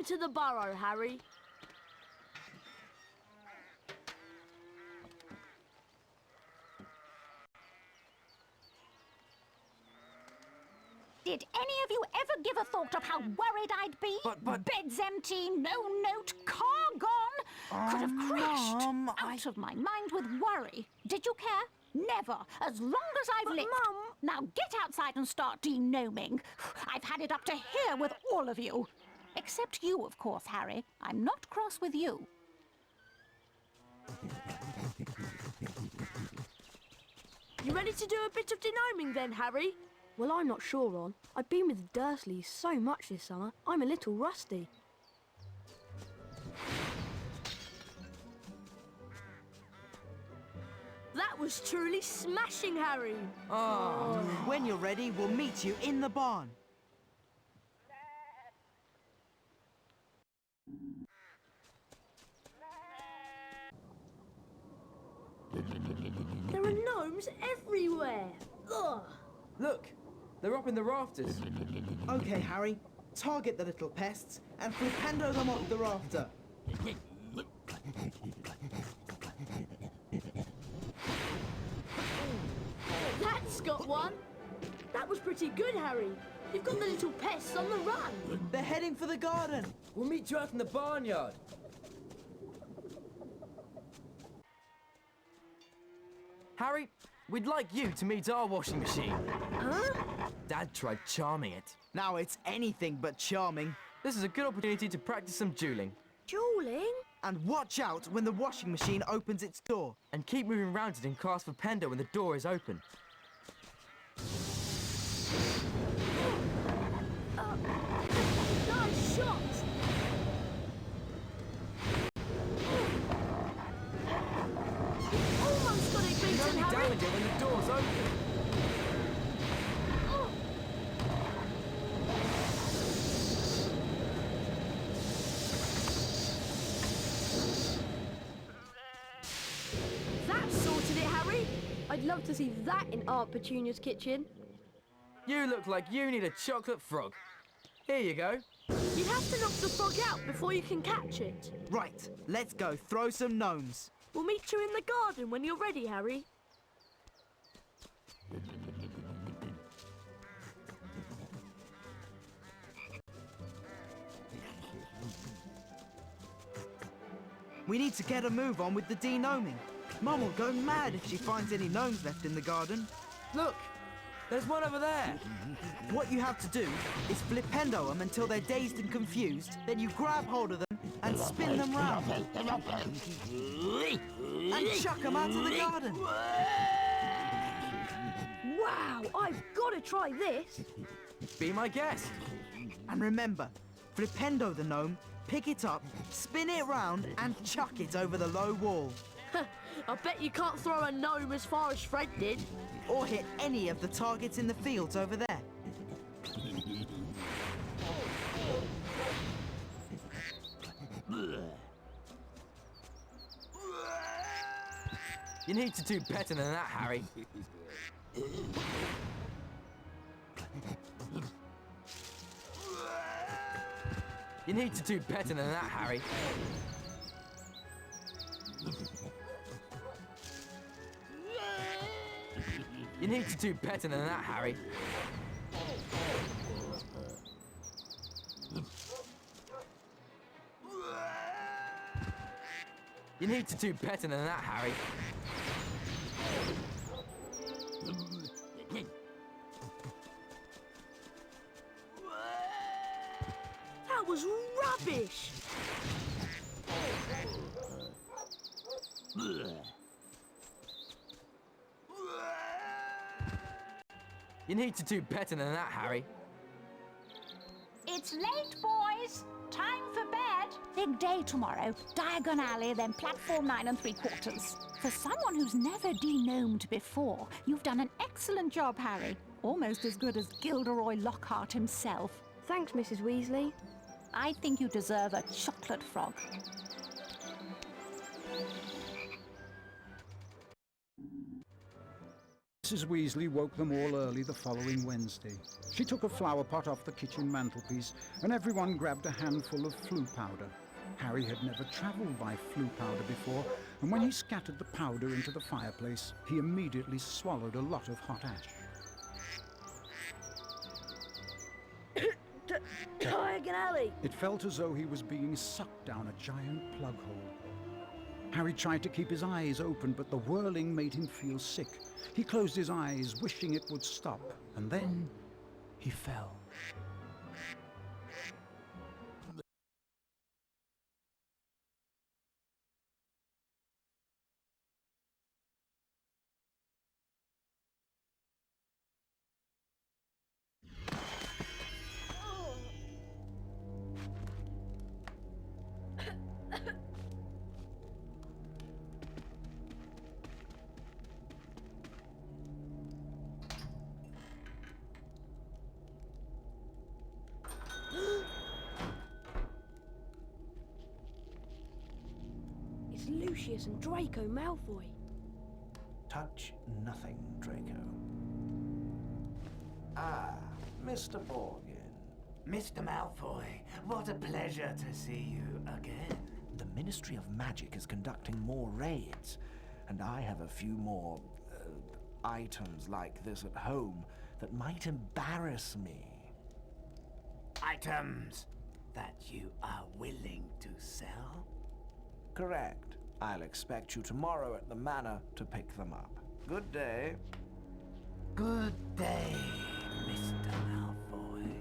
to the burrow, Harry. Did any of you ever give a thought of how worried I'd be? But... Beds empty, no note, car gone. Could have crashed. Mum, Out of my mind with worry. Did you care? Never. As long as I've lived. Mum... Now get outside and start denoming. I've had it up to here with all of you. Except you, of course, Harry. I'm not cross with you. You ready to do a bit of denoming then, Harry? Well, I'm not sure, Ron. I've been with the Dursleys so much this summer, I'm a little rusty. That was truly smashing, Harry. Oh, when you're ready, we'll meet you in the barn. There are gnomes everywhere. Ugh. Look, they're up in the rafters. Okay, Harry, target the little pests and flipendo them off the rafter. That's got one. That was pretty good, Harry. You've got the little pests on the run. They're heading for the garden. We'll meet you out in the barnyard. Harry, we'd like you to meet our washing machine. Huh? Dad tried charming it. Now it's anything but charming. This is a good opportunity to practice some dueling. Dueling? And watch out when the washing machine opens its door. And keep moving around it and cast for Pendo when the door is open. Nice shot! Almost got it You beaten, only Harry! damage it when the door's open. That sorted it, Harry! I'd love to see that in Aunt Petunia's kitchen. You look like you need a chocolate frog. Here you go. You'd have to knock the frog out before you can catch it. Right, let's go throw some gnomes. We'll meet you in the garden when you're ready, Harry. We need to get a move on with the denoming. Mum will go mad if she finds any gnomes left in the garden. Look, there's one over there. What you have to do is flipendo them until they're dazed and confused, then you grab hold of them and spin them round. And chuck them out of the garden. Wow, I've got to try this. Be my guest. And remember, flipendo the gnome, pick it up, spin it round and chuck it over the low wall. I bet you can't throw a gnome as far as Fred did. Or hit any of the targets in the fields over there. You need to do better than that, Harry. You need to do better than that, Harry. You need to do better than that, Harry. You need to do better than that, Harry. That was rubbish. You need to do better than that, Harry. It's late, boys. Time for bed. Big day tomorrow. Diagon Alley, then platform 9 3/4. For someone who's never denomed before, you've done an excellent job, Harry. Almost as good as Gilderoy Lockhart himself. Thanks, Mrs. Weasley. I think you deserve a chocolate frog. Mrs. Weasley woke them all early the following Wednesday. She took a flower pot off the kitchen mantelpiece, and everyone grabbed a handful of flue powder. Harry had never travelled by flue powder before, and when he scattered the powder into the fireplace, he immediately swallowed a lot of hot ash. Diagon Alley! It felt as though he was being sucked down a giant plug hole. Harry tried to keep his eyes open, but the whirling made him feel sick. He closed his eyes, wishing it would stop, and then he fell. It's Lucius and Draco Malfoy. Touch nothing, Draco. Ah, Mr. Morgan. Mr. Malfoy, what a pleasure to see you again. The Ministry of Magic is conducting more raids, and I have a few more items like this at home that might embarrass me. Items that you are willing to sell? Correct. I'll expect you tomorrow at the manor to pick them up. Good day. Good day, Mr. Malfoy.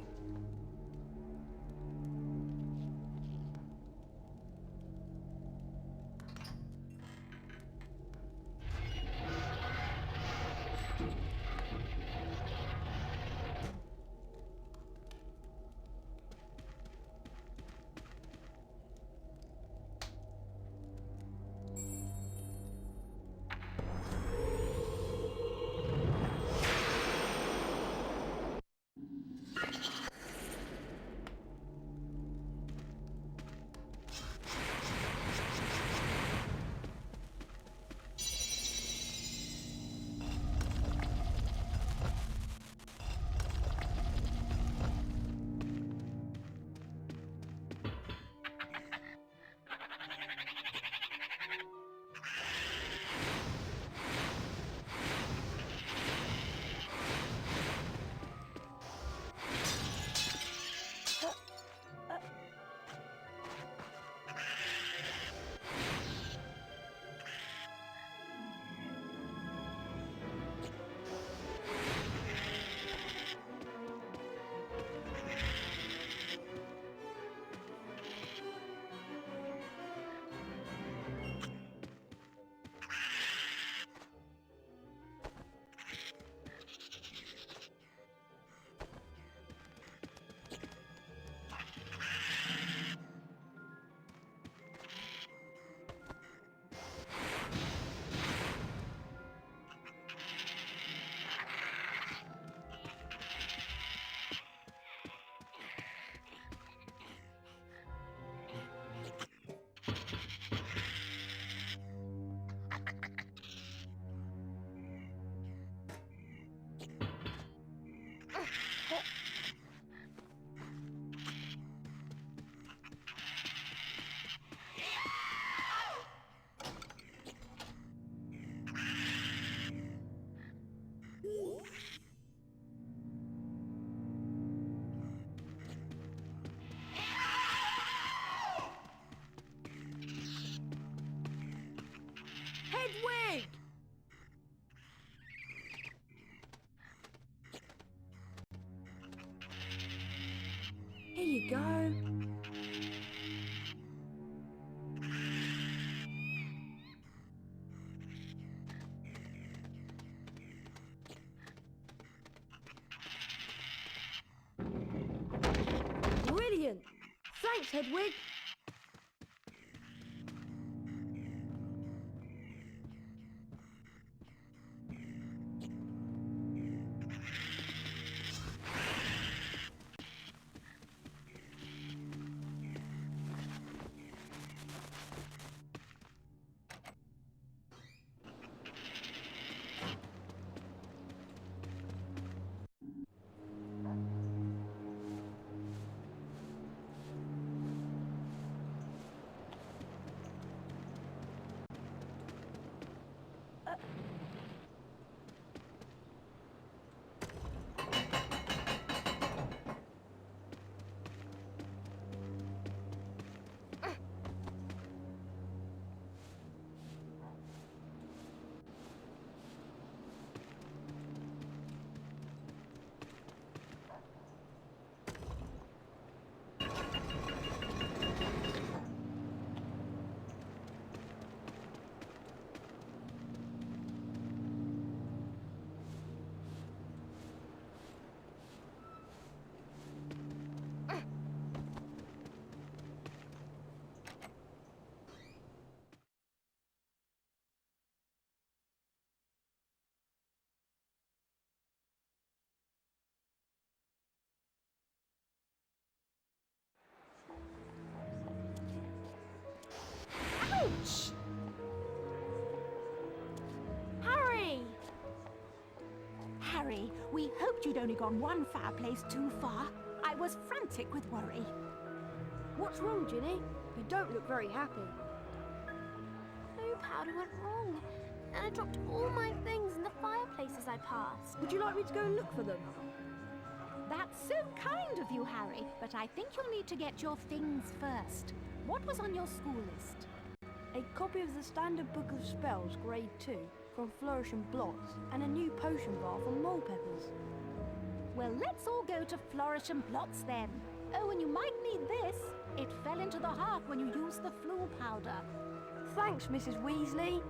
Hedwig! Here you go. Brilliant! Thanks, Hedwig. Harry. We hoped you'd only gone one fireplace too far. I was frantic with worry. What's wrong, Ginny? You don't look very happy. Blue powder went wrong, and I dropped all my things in the fireplace as I passed. Would you like me to go and look for them? That's so kind of you, Harry, but I think you'll need to get your things first. What was on your school list? A copy of the Standard Book of Spells, Grade 2, from Flourish and Blots, and a new potion bar from Mole Peppers. Well, let's all go to Flourish and Blots then. Oh, and you might need this. It fell into the heart when you used the flu powder. Thanks, Mrs. Weasley.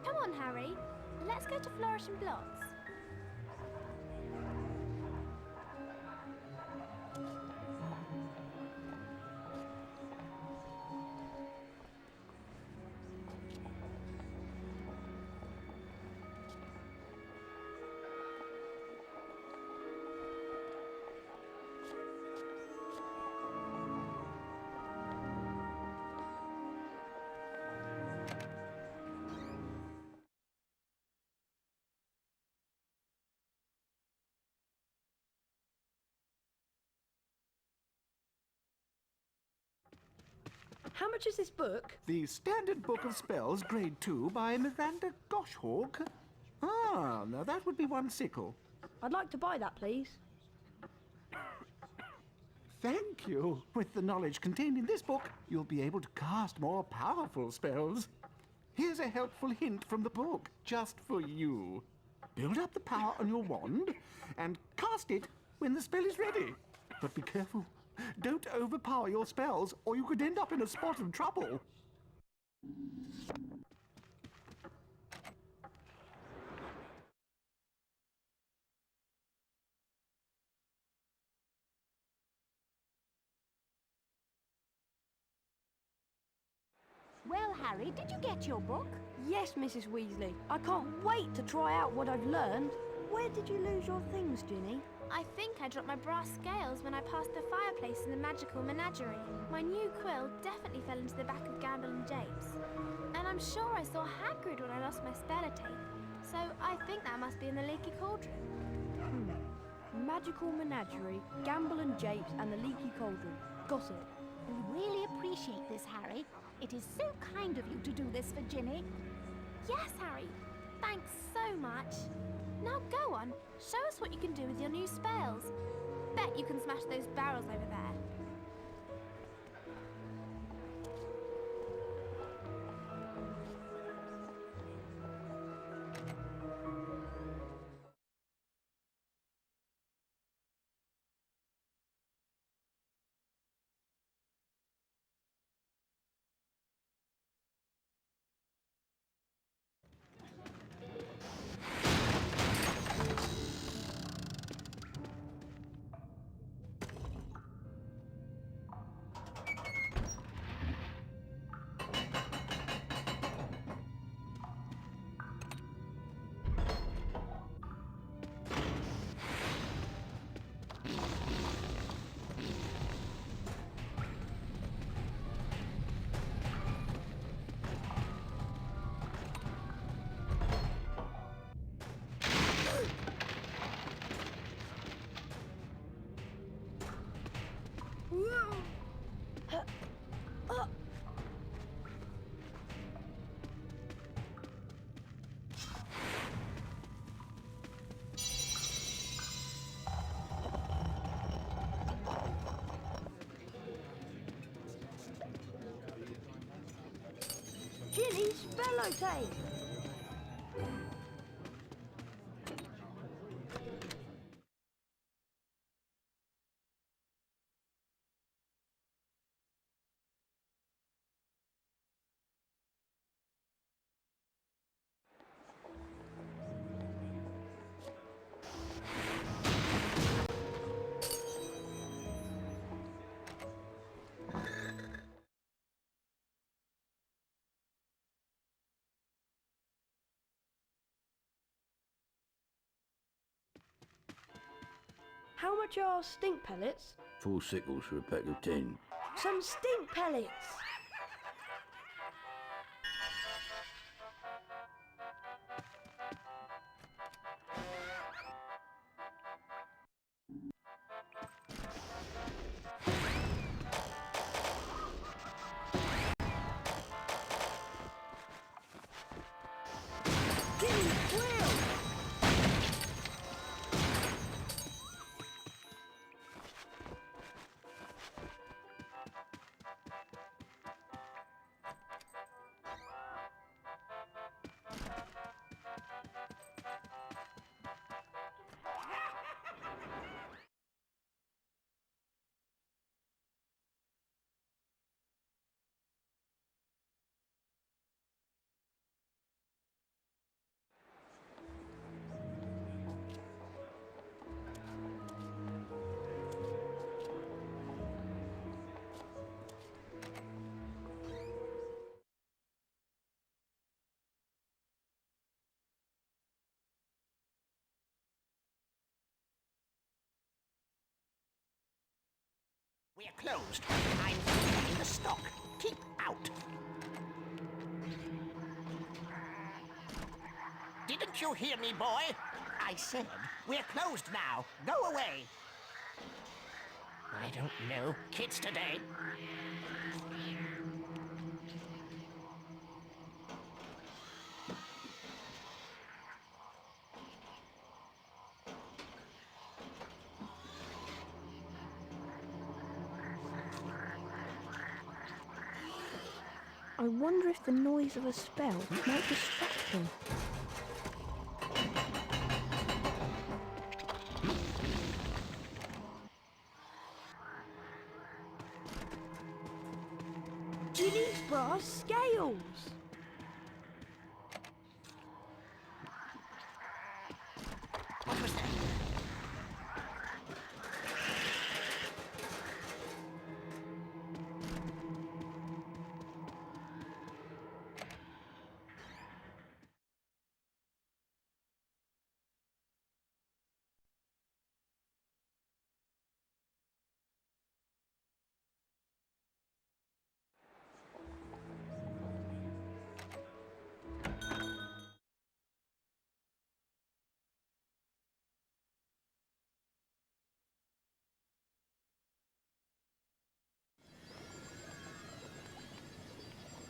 Come on, Harry. Let's go to Flourish and Blots. How much is this book? The Standard Book of Spells, Grade 2, by Miranda Goshhawk. Ah, now that would be one sickle. I'd like to buy that, please. Thank you. With the knowledge contained in this book, you'll be able to cast more powerful spells. Here's a helpful hint from the book, just for you. Build up the power on your wand and cast it when the spell is ready. But be careful. Don't overpower your spells, or you could end up in a spot of trouble. Well, Harry, did you get your book? Yes, Mrs. Weasley. I can't wait to try out what I've learned. Where did you lose your things, Ginny? I think I dropped my brass scales when I passed the fireplace in the magical menagerie. My new quill definitely fell into the back of Gamble and Japes. And I'm sure I saw Hagrid when I lost my speller tape. So I think that must be in the leaky cauldron. Magical Menagerie, Gamble and Japes, and the Leaky Cauldron. Got it. We really appreciate this, Harry. It is so kind of you to do this for Ginny. Yes, Harry. Thanks so much. Now go on, show us what you can do with your new spells. Bet you can smash those barrels over there. Ginny's Spellotape! How much are stink pellets? 4 sickles for a pack of 10. Some stink pellets! We're closed. I'm in the stock. Keep out. Didn't you hear me, boy? I said, we're closed now. Go away. I don't know kids today. I wonder if the noise of a spell might distract them. Ginny's brass scales! What was that?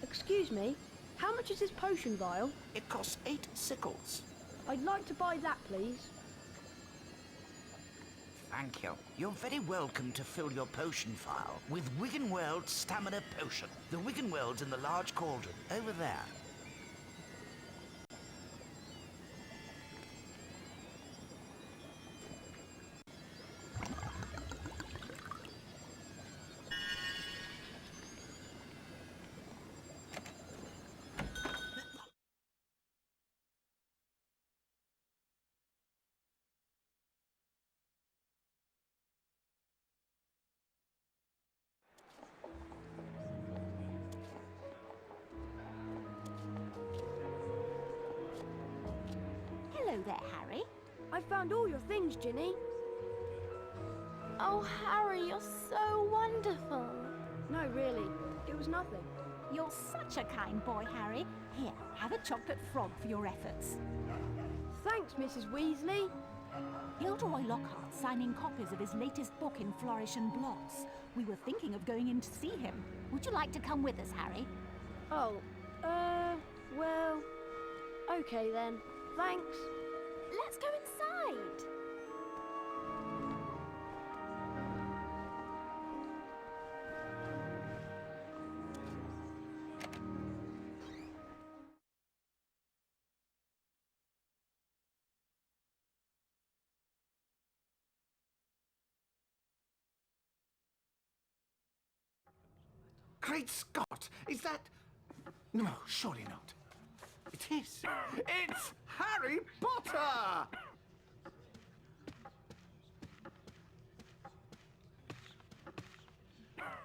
Excuse me, how much is this potion vial? It costs 8 sickles. I'd like to buy that, please. Thank you. You're very welcome to fill your potion vial with Wiggenweld's Stamina Potion. The Wiggenweld's in the large cauldron, over there. Hello there, Harry. I found all your things, Ginny. Oh, Harry, you're so wonderful. No, really, it was nothing. You're such a kind boy, Harry. Here, have a chocolate frog for your efforts. Thanks, Mrs. Weasley. Gilderoy Lockhart's signing copies of his latest book in Flourish and Blots. We were thinking of going in to see him. Would you like to come with us, Harry? Oh, well, okay then. Thanks. Let's go inside. Great Scott! Is that... No, surely not. It is. It's Harry Potter!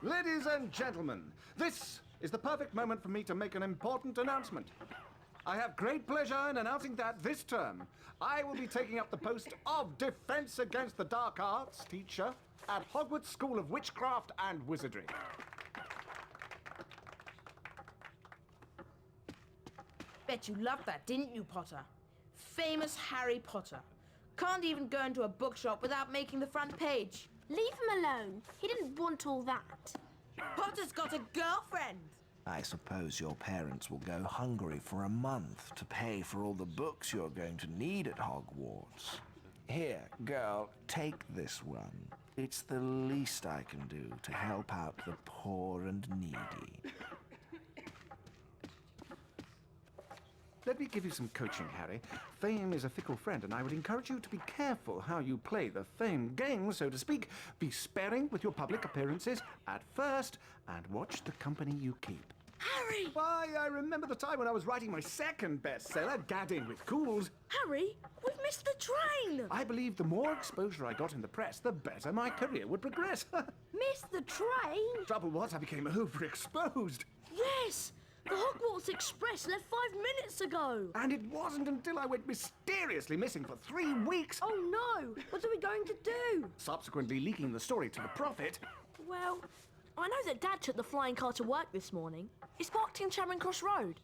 Ladies and gentlemen, this is the perfect moment for me to make an important announcement. I have great pleasure in announcing that this term, I will be taking up the post of Defense Against the Dark Arts teacher at Hogwarts School of Witchcraft and Wizardry. Bet you loved that, didn't you, Potter? Famous Harry Potter. Can't even go into a bookshop without making the front page. Leave him alone. He didn't want all that. Potter's got a girlfriend. I suppose your parents will go hungry for a month to pay for all the books you're going to need at Hogwarts. Here, girl, take this one. It's the least I can do to help out the poor and needy. Let me give you some coaching, Harry. Fame is a fickle friend, and I would encourage you to be careful how you play the fame game, so to speak. Be sparing with your public appearances at first, and watch the company you keep. Harry! Why, I remember the time when I was writing my second bestseller, Gadding with Ghouls. Harry, we've missed the train! I believe the more exposure I got in the press, the better my career would progress. Missed the train? Trouble was, I became overexposed. Yes! The Hogwarts Express left 5 minutes ago. And it wasn't until I went mysteriously missing for 3 weeks. Oh no! What are we going to do? Subsequently leaking the story to the Prophet. Well, I know that Dad took the flying car to work this morning. It's parked in Charing Cross Road.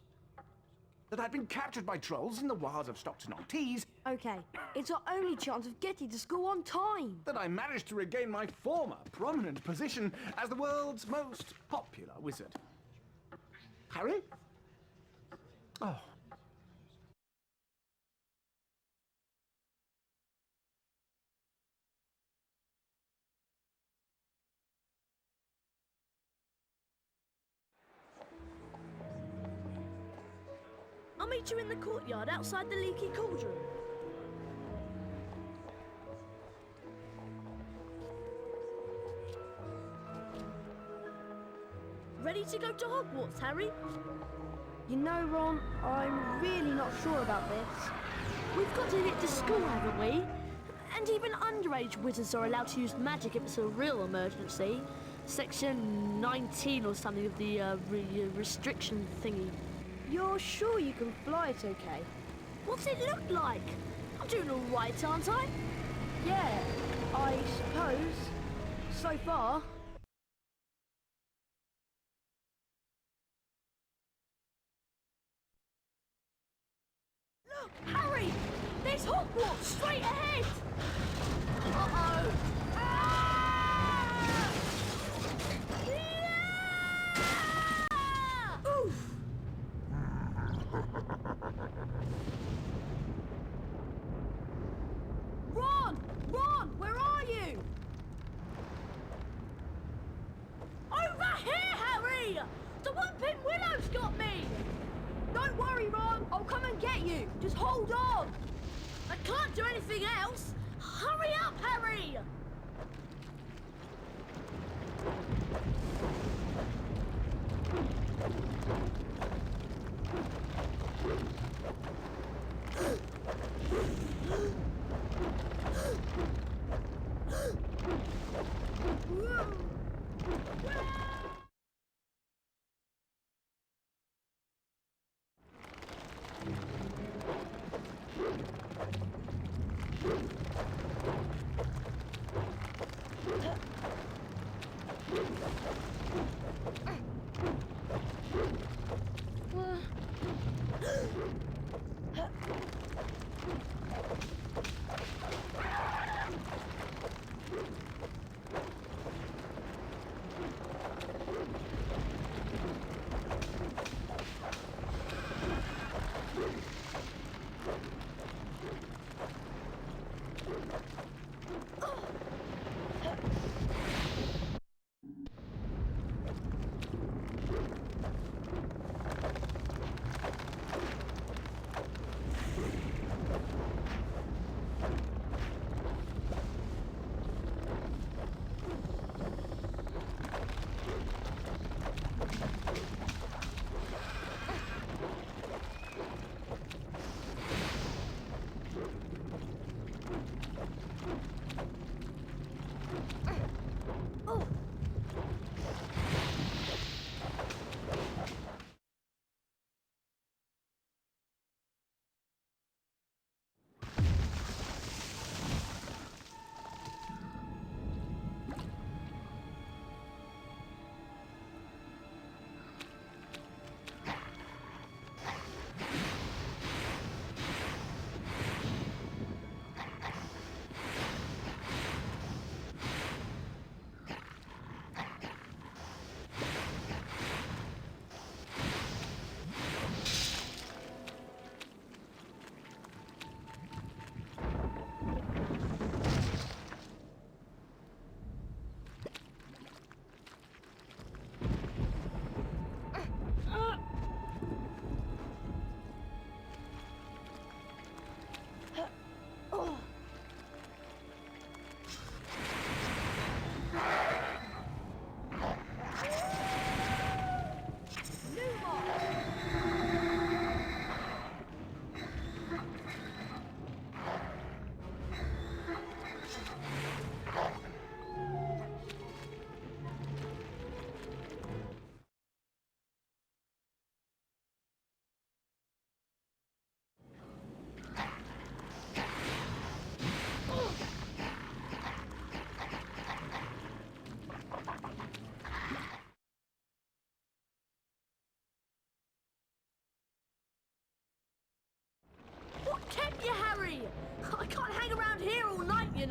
That I'd been captured by trolls in the wilds of Stockton-on-Tees. Okay, it's our only chance of getting to school on time. That I managed to regain my former prominent position as the world's most popular wizard. Harry? Oh. I'll meet you in the courtyard outside the leaky cauldron. Ready to go to Hogwarts, Harry? You know, Ron, I'm really not sure about this. We've got to get to school, haven't we? And even underage wizards are allowed to use magic if it's a real emergency. Section 19 or something of the restriction thingy. You're sure you can fly it okay? What's it look like? I'm doing all right, aren't I? Yeah, I suppose. So far. Look, Harry! There's Hogwarts straight ahead! Uh-oh! Ah! Yeah! Oof! Ron! Ron! Where are you? Over here, Harry! The Whooping Willow's got me! Don't worry, Ron. I'll come and get you. Just hold on. I can't do anything else. Hurry up, Harry!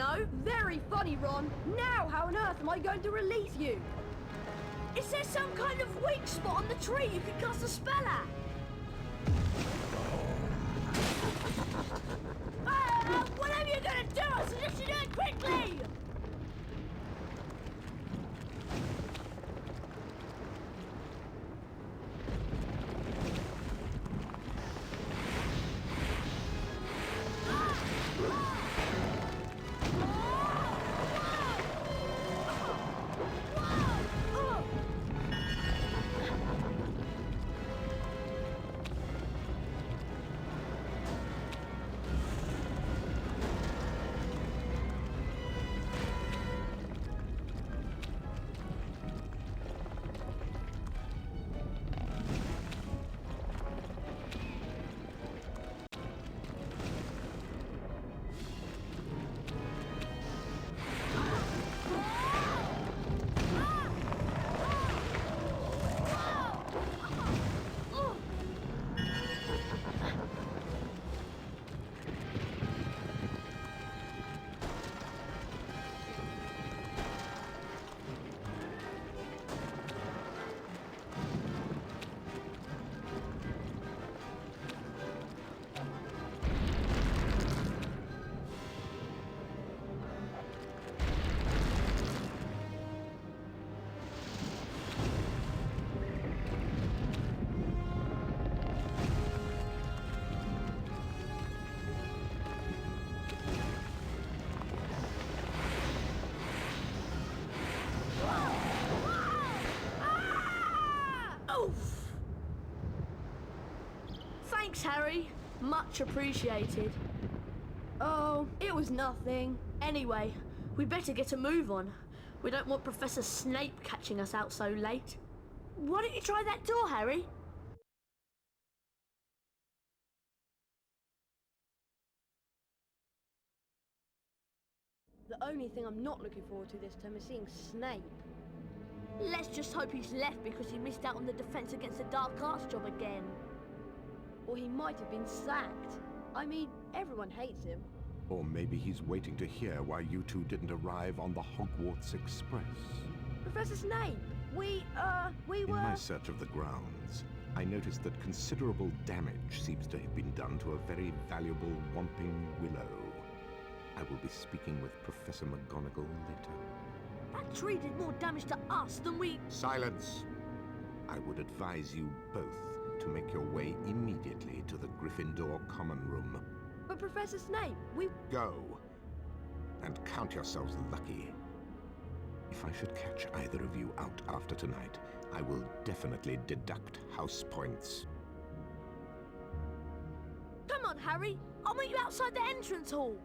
know. Very funny, Ron. Now how on earth am I going to release you? Is there some kind of weak spot on the tree you can cast a spell at? Whatever you're gonna do, I suggest you do it quickly! Thanks, Harry. Much appreciated. Oh, it was nothing. Anyway, we better get a move on. We don't want Professor Snape catching us out so late. Why don't you try that door, Harry? The only thing I'm not looking forward to this term is seeing Snape. Let's just hope he's left because he missed out on the Defense Against the Dark Arts job again. Or he might have been sacked. I mean, everyone hates him. Or maybe he's waiting to hear why you two didn't arrive on the Hogwarts Express. Professor Snape, we were... In my search of the grounds, I noticed that considerable damage seems to have been done to a very valuable Whomping Willow. I will be speaking with Professor McGonagall later. That tree did more damage to us than we... Silence! I would advise you both to make your way immediately to the Gryffindor Common Room. But Professor Snape, we... Go, and count yourselves lucky. If I should catch either of you out after tonight, I will definitely deduct house points. Come on, Harry. I'll meet you outside the entrance hall.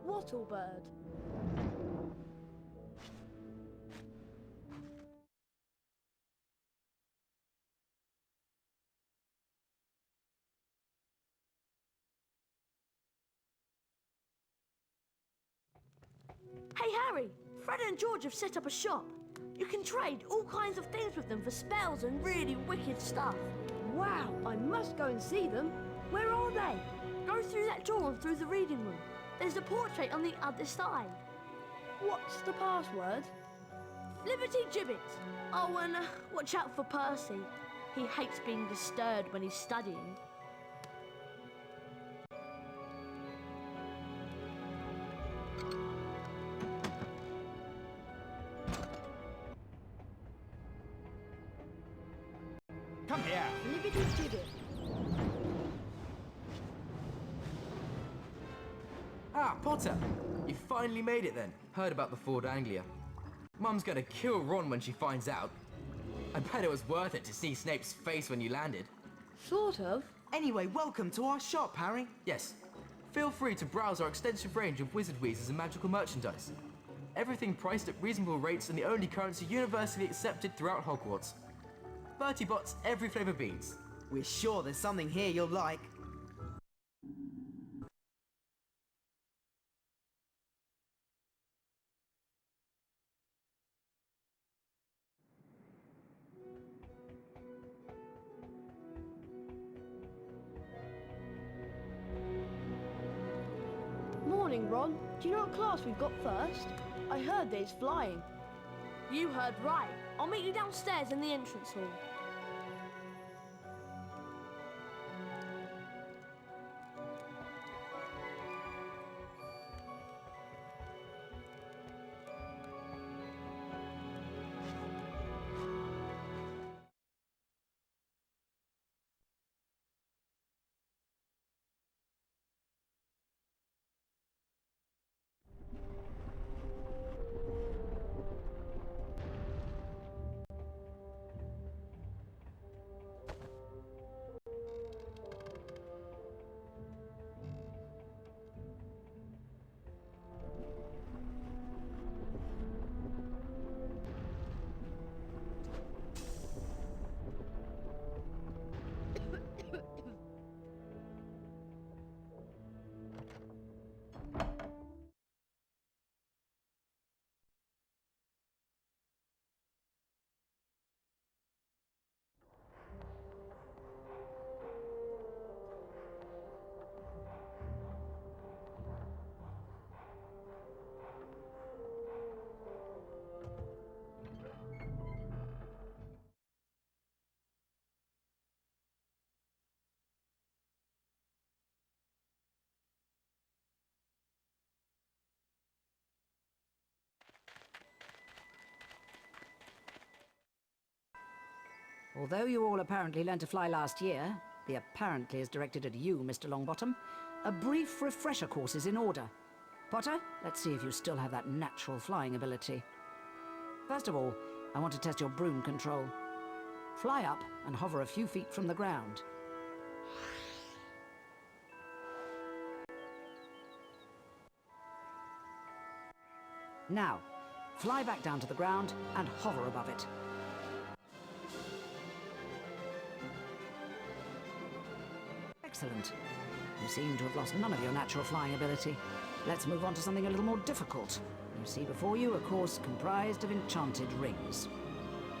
Wattlebird. Hey Harry, Fred and George have set up a shop. You can trade all kinds of things with them for spells and really wicked stuff. Wow, I must go and see them. Where are they? Go through that door and through the reading room. There's a portrait on the other side. What's the password? Liberty Gibbet. Oh, and watch out for Percy. He hates being disturbed when he's studying. Come here. Libbity-dibbit. Ah, Potter! You finally made it then. Heard about the Ford Anglia. Mum's gonna kill Ron when she finds out. I bet it was worth it to see Snape's face when you landed. Sort of. Anyway, welcome to our shop, Harry. Yes. Feel free to browse our extensive range of wizard wheezes and magical merchandise. Everything priced at reasonable rates and the only currency universally accepted throughout Hogwarts. 30 bots, every flavour beans. We're sure there's something here you'll like. Morning, Ron. Do you know what class we've got first? I heard there's flying. You heard right. I'll meet you downstairs in the entrance hall. Although you all apparently learned to fly last year, the apparently is directed at you, Mr. Longbottom, a brief refresher course is in order. Potter, let's see if you still have that natural flying ability. First of all, I want to test your broom control. Fly up and hover a few feet from the ground. Now, fly back down to the ground and hover above it. Excellent. You seem to have lost none of your natural flying ability. Let's move on to something a little more difficult. You see before you a course comprised of enchanted rings.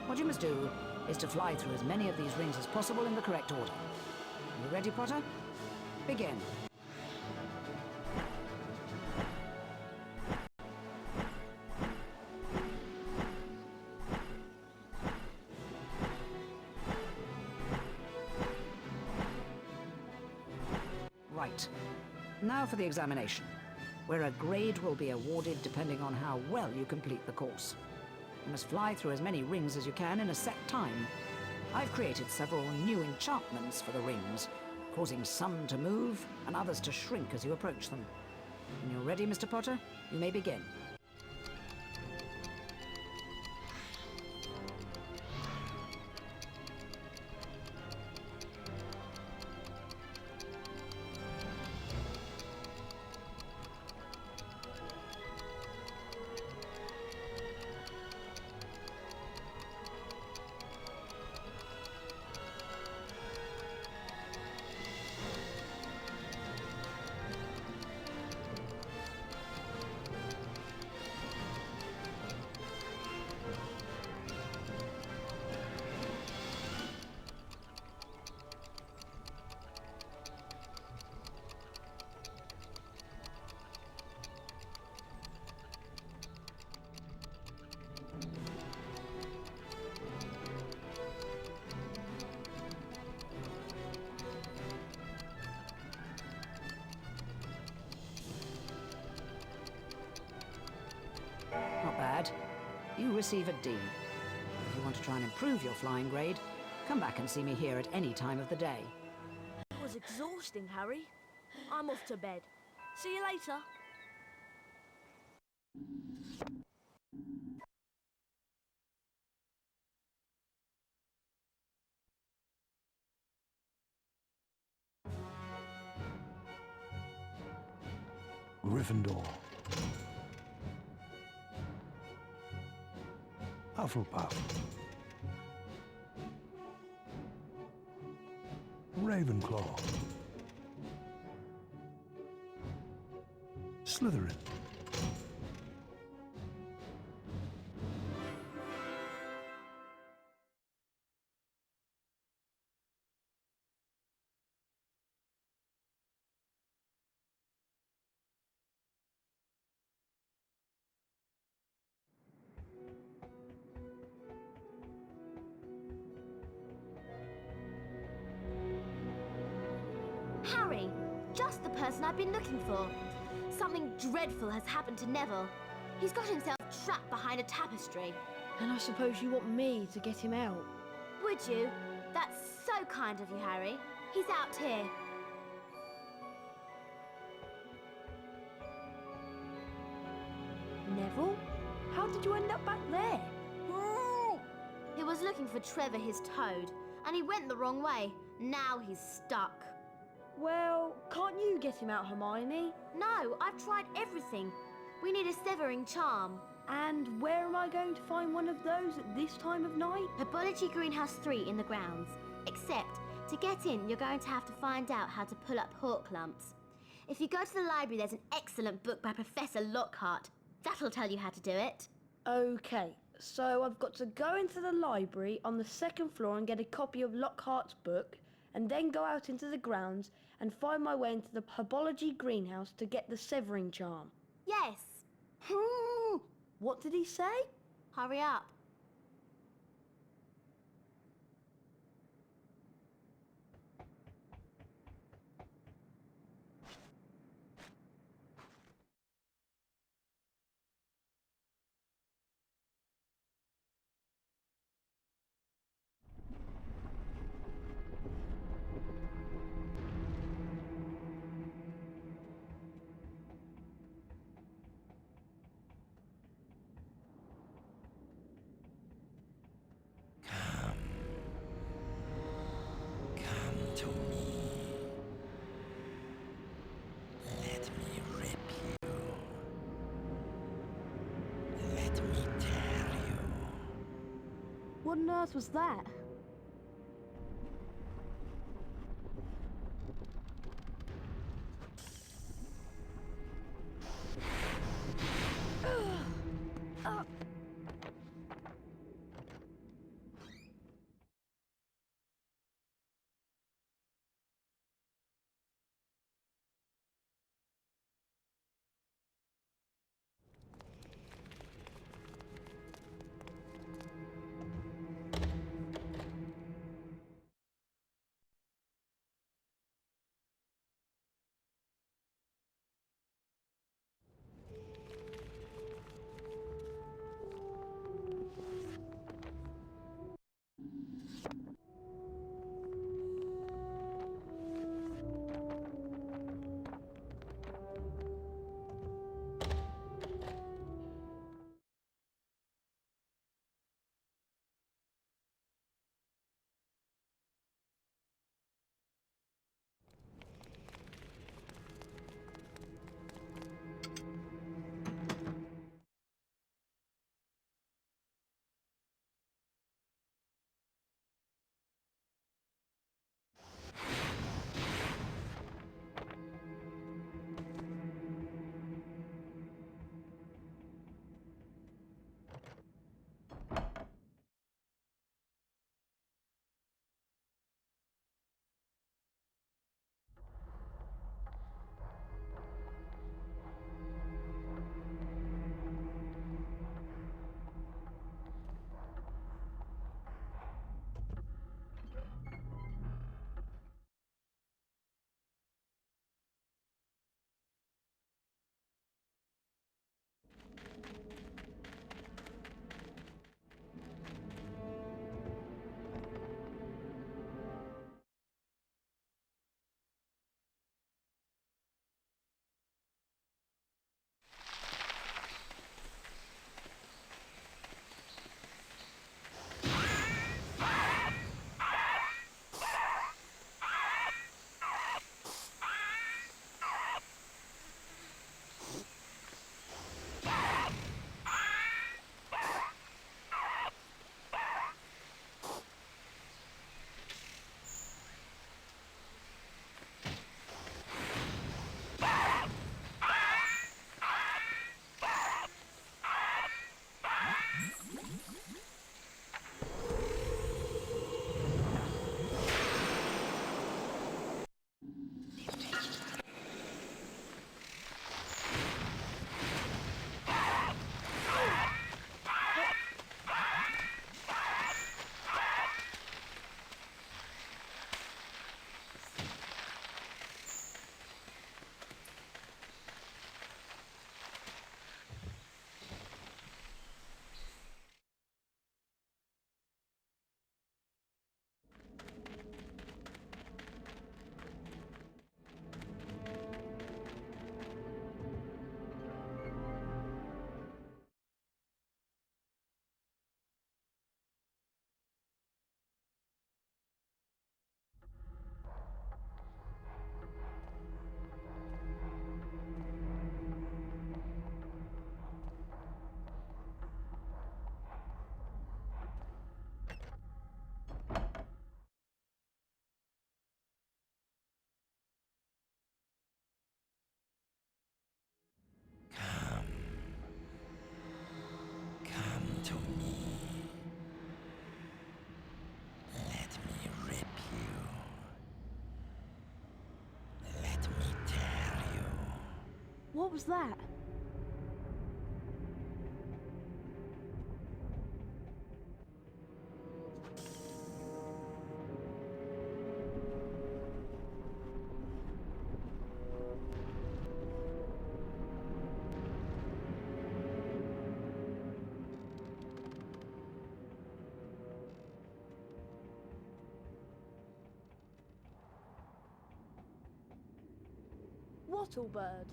What you must do is to fly through as many of these rings as possible in the correct order. You ready, Potter? Begin. Right. Now for the examination, where a grade will be awarded depending on how well you complete the course. You must fly through as many rings as you can in a set time. I've created several new enchantments for the rings, causing some to move and others to shrink as you approach them. When you're ready, Mr. Potter, you may begin. you receive a D. If you want to try and improve your flying grade, come back and see me here at any time of the day. It was exhausting, Harry. I'm off to bed. See you later. Gryffindor. Hufflepuff. Ravenclaw. Slytherin. Harry, just the person I've been looking for. Something dreadful has happened to Neville. He's got himself trapped behind a tapestry. And I suppose you want me to get him out? Would you? That's so kind of you, Harry. He's out here. Neville? How did you end up back there? He was looking for Trevor, his toad, and he went the wrong way. Now he's stuck. Well, can't you get him out, Hermione? No, I've tried everything. We need a severing charm. And where am I going to find one of those at this time of night? Herbology Greenhouse 3 in the grounds. Except, to get in, you're going to have to find out how to pull up hawk lumps. If you go to the library, there's an excellent book by Professor Lockhart. That'll tell you how to do it. Okay, so I've got to go into the library on the second floor and get a copy of Lockhart's book, and then go out into the grounds and find my way into the Herbology Greenhouse to get the severing charm. Yes. What did he say? Hurry up. What on earth was that? to me. Let me rip you. Let me tear you. What was that? Wattlebird.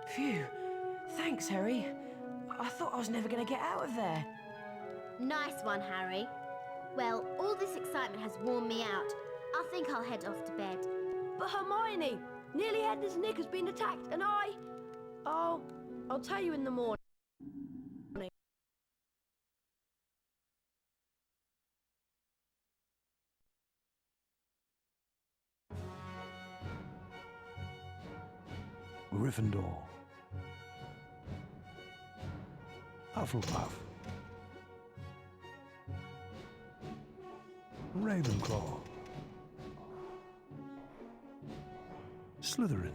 Phew. Thanks, Harry. I thought I was never going to get out of there. Nice one, Harry. Well, all this excitement has worn me out. I think I'll head off to bed. But Hermione! Nearly Headless Nick has been attacked and I'll tell you in the morning. Gryffindor. Hufflepuff. Ravenclaw. Slytherin.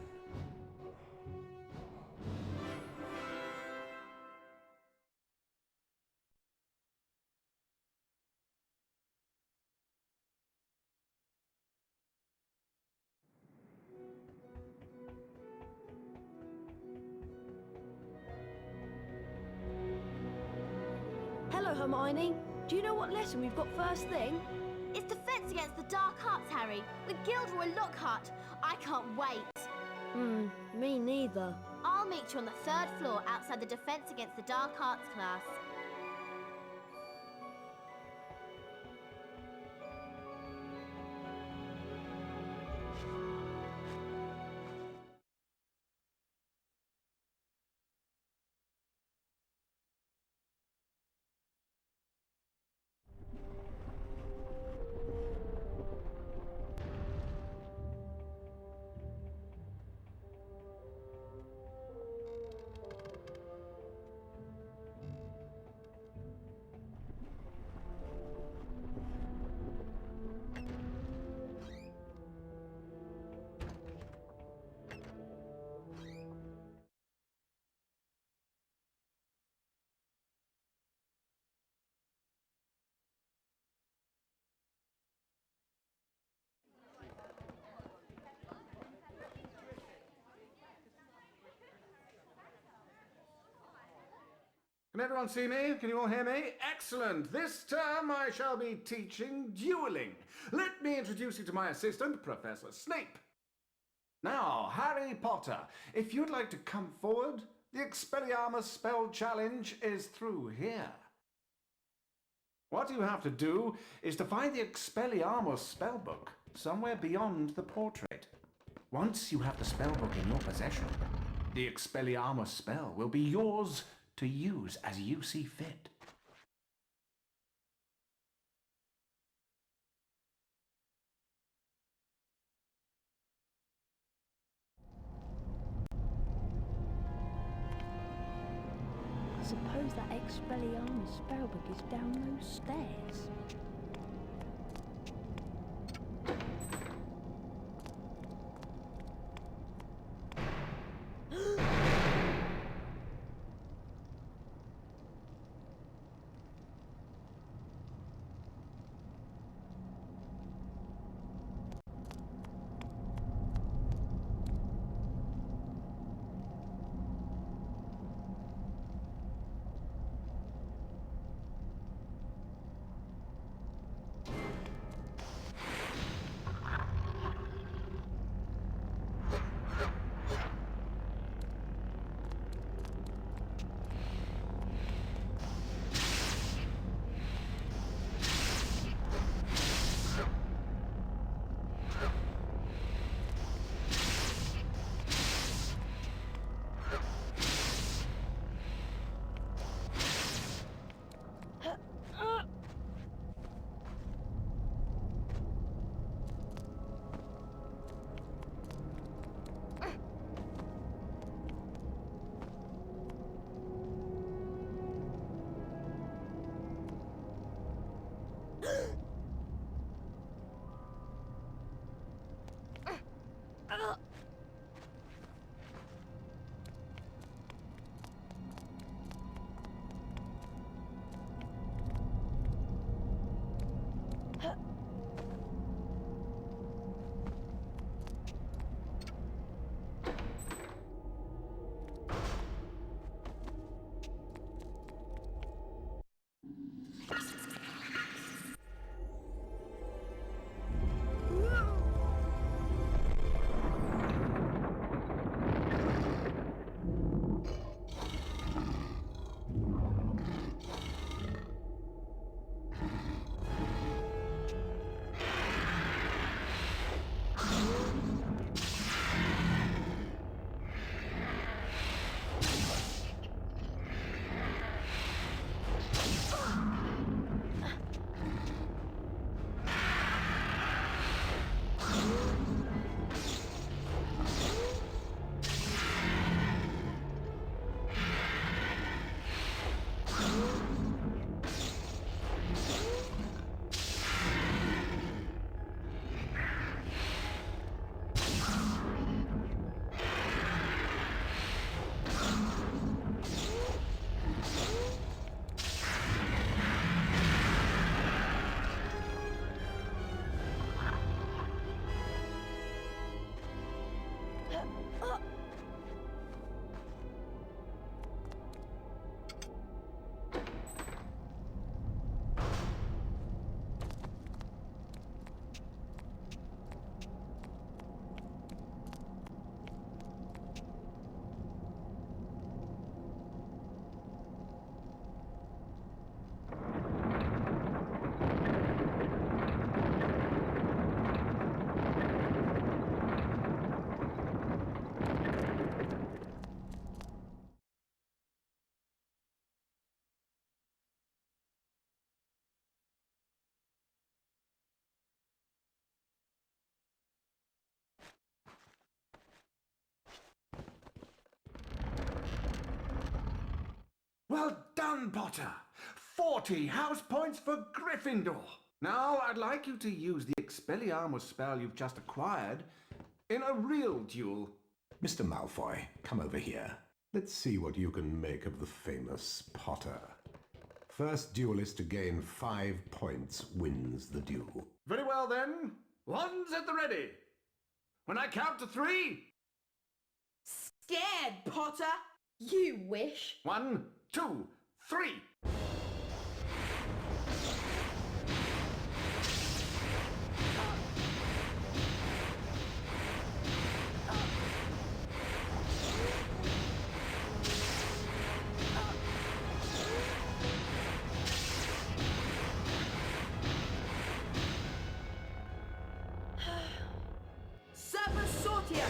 Hello, Hermione. Do you know what lesson we've got first thing? It's Defense Against the Dark Arts, Harry, with Gilderoy Lockhart. I can't wait. Me neither. I'll meet you on the 3rd floor outside the Defense Against the Dark Arts class. Can everyone see me? Can you all hear me? Excellent! This term I shall be teaching dueling. Let me introduce you to my assistant, Professor Snape. Now, Harry Potter, if you'd like to come forward, the Expelliarmus spell challenge is through here. What you have to do is to find the Expelliarmus spellbook somewhere beyond the portrait. Once you have the spellbook in your possession, the Expelliarmus spell will be yours to use as you see fit. I suppose that Expelliarmus spellbook is down those stairs. Well done, Potter! 40 house points for Gryffindor! Now I'd like you to use the Expelliarmus spell you've just acquired in a real duel. Mr. Malfoy, come over here. Let's see what you can make of the famous Potter. First duelist to gain 5 points wins the duel. Very well then. Wands at the ready. When I count to 3... Scared, Potter? You wish. 1, 2, 3. Serpus Sortia!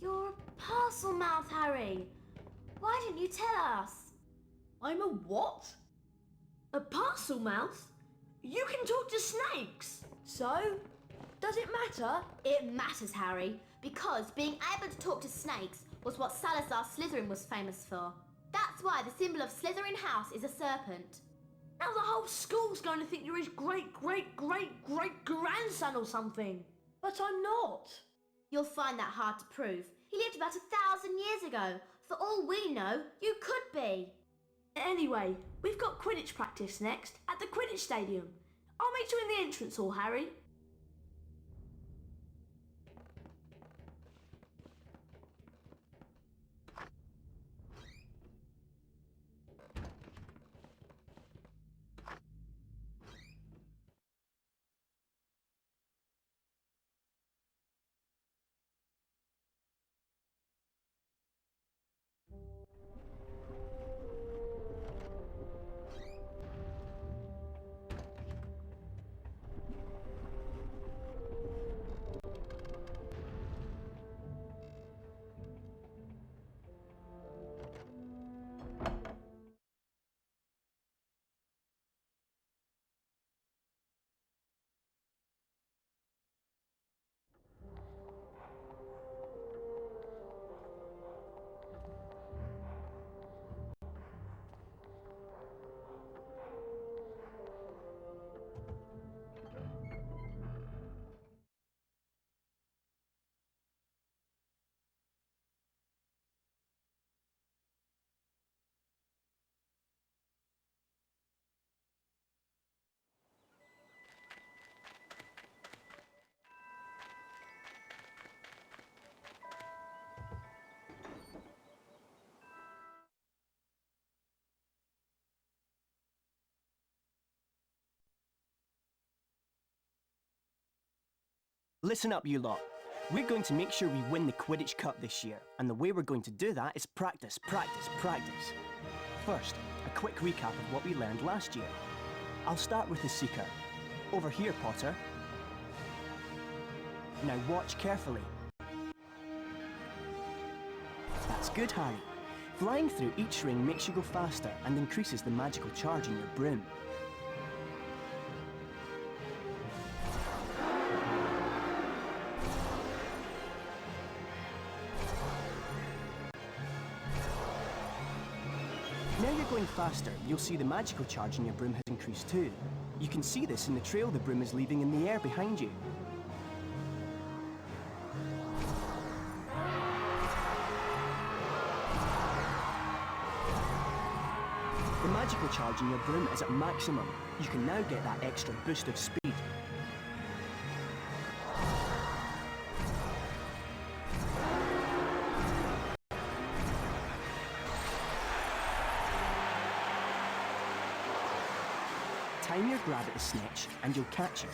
You're a parcel mouth, Harry. Why didn't you tell us? I'm a what? A parcel mouth? You can talk to snakes. So, does it matter? It matters, Harry, because being able to talk to snakes was what Salazar Slytherin was famous for. That's why the symbol of Slytherin House is a serpent. Now the whole school's going to think you're his great-great-great-great-grandson or something. But I'm not. You'll find that hard to prove. He lived about 1,000 years ago. For all we know, you could be. Anyway, we've got Quidditch practice next at the Quidditch Stadium. I'll meet you in the entrance hall, Harry. Listen up, you lot. We're going to make sure we win the Quidditch Cup this year, and the way we're going to do that is practice, practice, practice. First, a quick recap of what we learned last year. I'll start with the Seeker. Over here, Potter. Now watch carefully. That's good, Harry. Flying through each ring makes you go faster and increases the magical charge in your broom. Now you're going faster, you'll see the magical charge in your broom has increased too. You can see this in the trail the broom is leaving in the air behind you. The magical charge in your broom is at maximum. You can now get that extra boost of speed. Time your grab at the snitch and you'll catch it.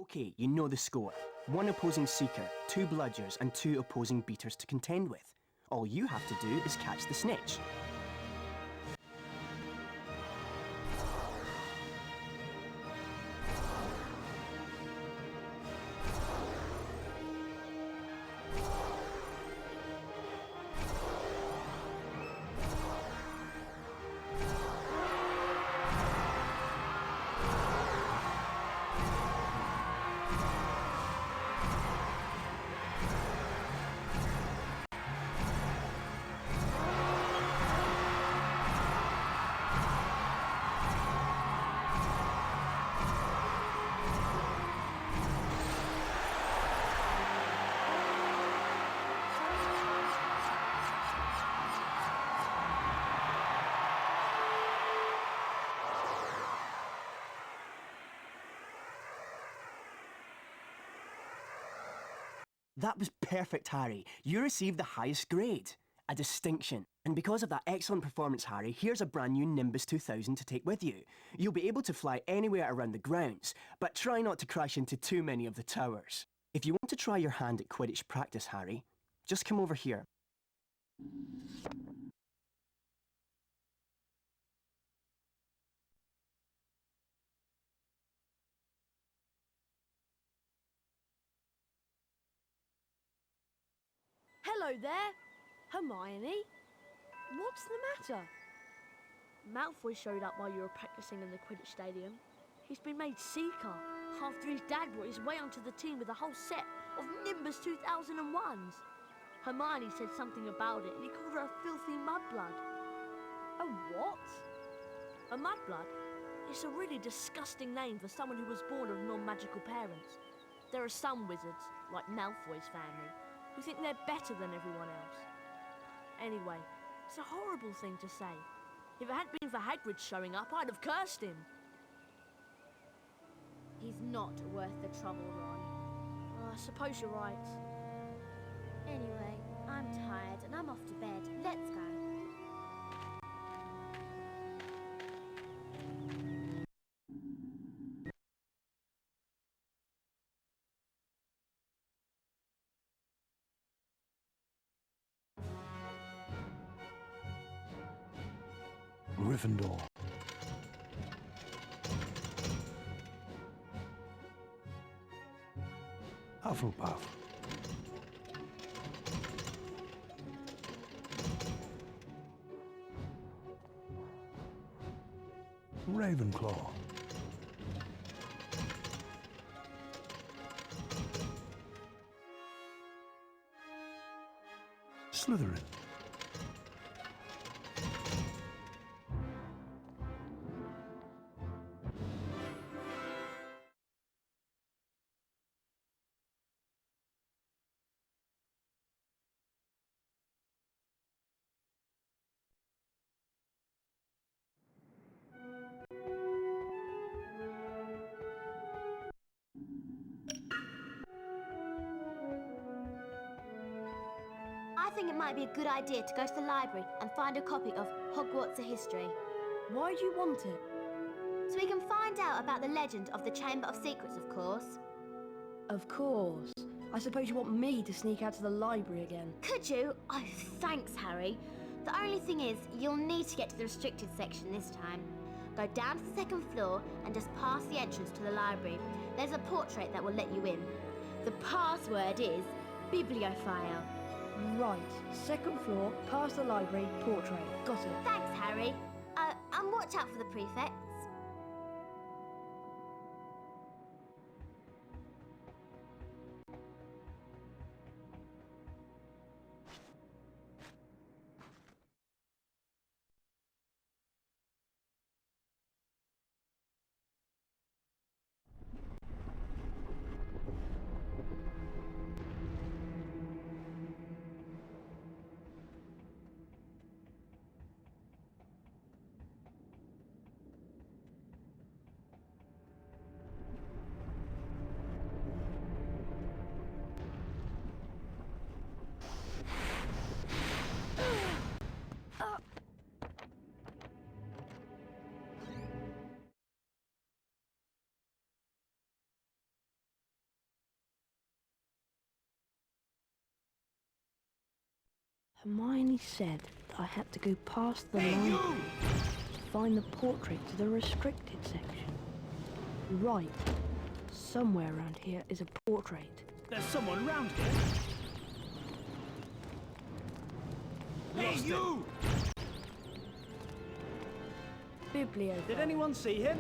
Okay, you know the score. 1 opposing seeker, 2 bludgers, and 2 opposing beaters to contend with. All you have to do is catch the snitch. That was perfect, Harry. You received the highest grade, a distinction. And because of that excellent performance, Harry, here's a brand new Nimbus 2000 to take with you. You'll be able to fly anywhere around the grounds, but try not to crash into too many of the towers. If you want to try your hand at Quidditch practice, Harry, just come over here. Hello there, Hermione. What's the matter? Malfoy showed up while you were practicing in the Quidditch stadium. He's been made Seeker after his dad brought his way onto the team with a whole set of Nimbus 2001s. Hermione said something about it and he called her a filthy mudblood. A what? A mudblood? It's a really disgusting name for someone who was born of non-magical parents. There are some wizards, like Malfoy's family, who think they're better than everyone else. Anyway, it's a horrible thing to say. If it hadn't been for Hagrid showing up, I'd have cursed him. He's not worth the trouble, Ron. I suppose you're right. Anyway, I'm tired and I'm off to bed. Let's go. Gryffindor. Hufflepuff. Ravenclaw. Slytherin. I think it might be a good idea to go to the library and find a copy of Hogwarts: A History. Why do you want it? So we can find out about the legend of the Chamber of Secrets, of course. Of course. I suppose you want me to sneak out to the library again. Could you? Oh, thanks, Harry. The only thing is, you'll need to get to the restricted section this time. Go down to the second floor and just pass the entrance to the library. There's a portrait that will let you in. The password is bibliophile. Right. Second floor, past the library, portrait. Got it. Thanks, Harry. And watch out for the prefects. Hermione said that I had to go past the line to find the portrait to the restricted section. Right. Somewhere around here is a portrait. There's someone round here. Hey, you! Bibliophile. Did anyone see him?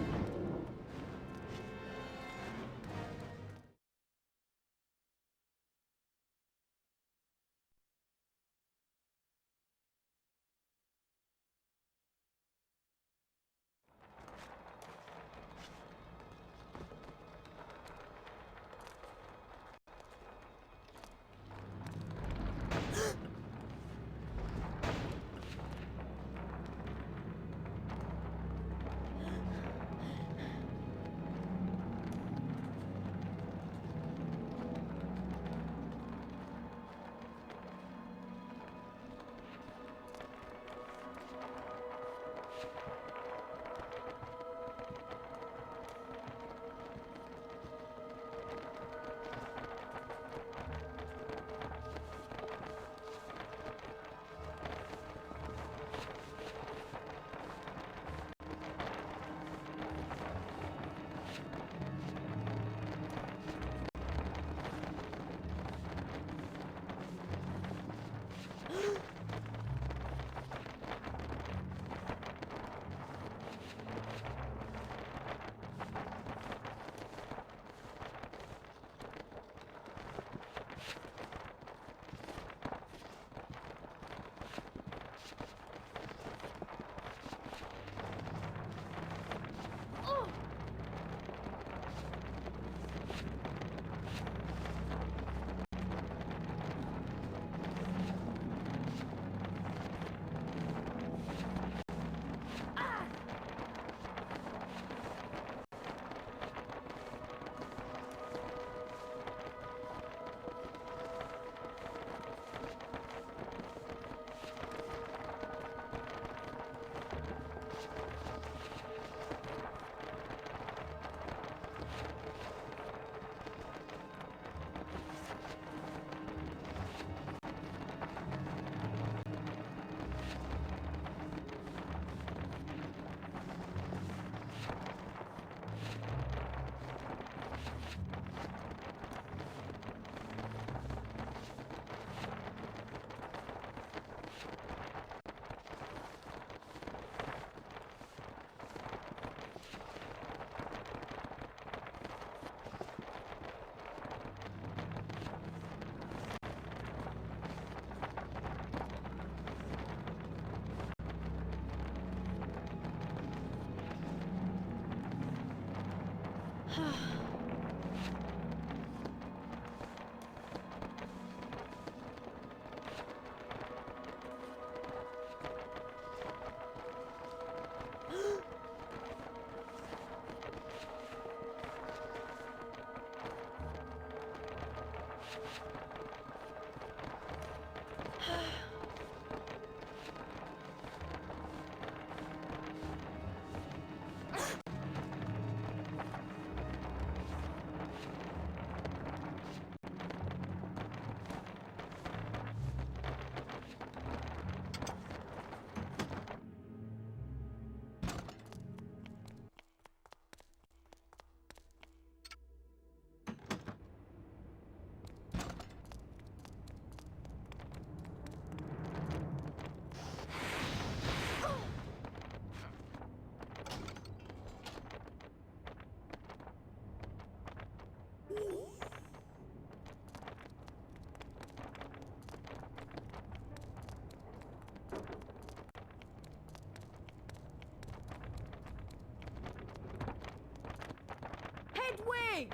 Hedwig!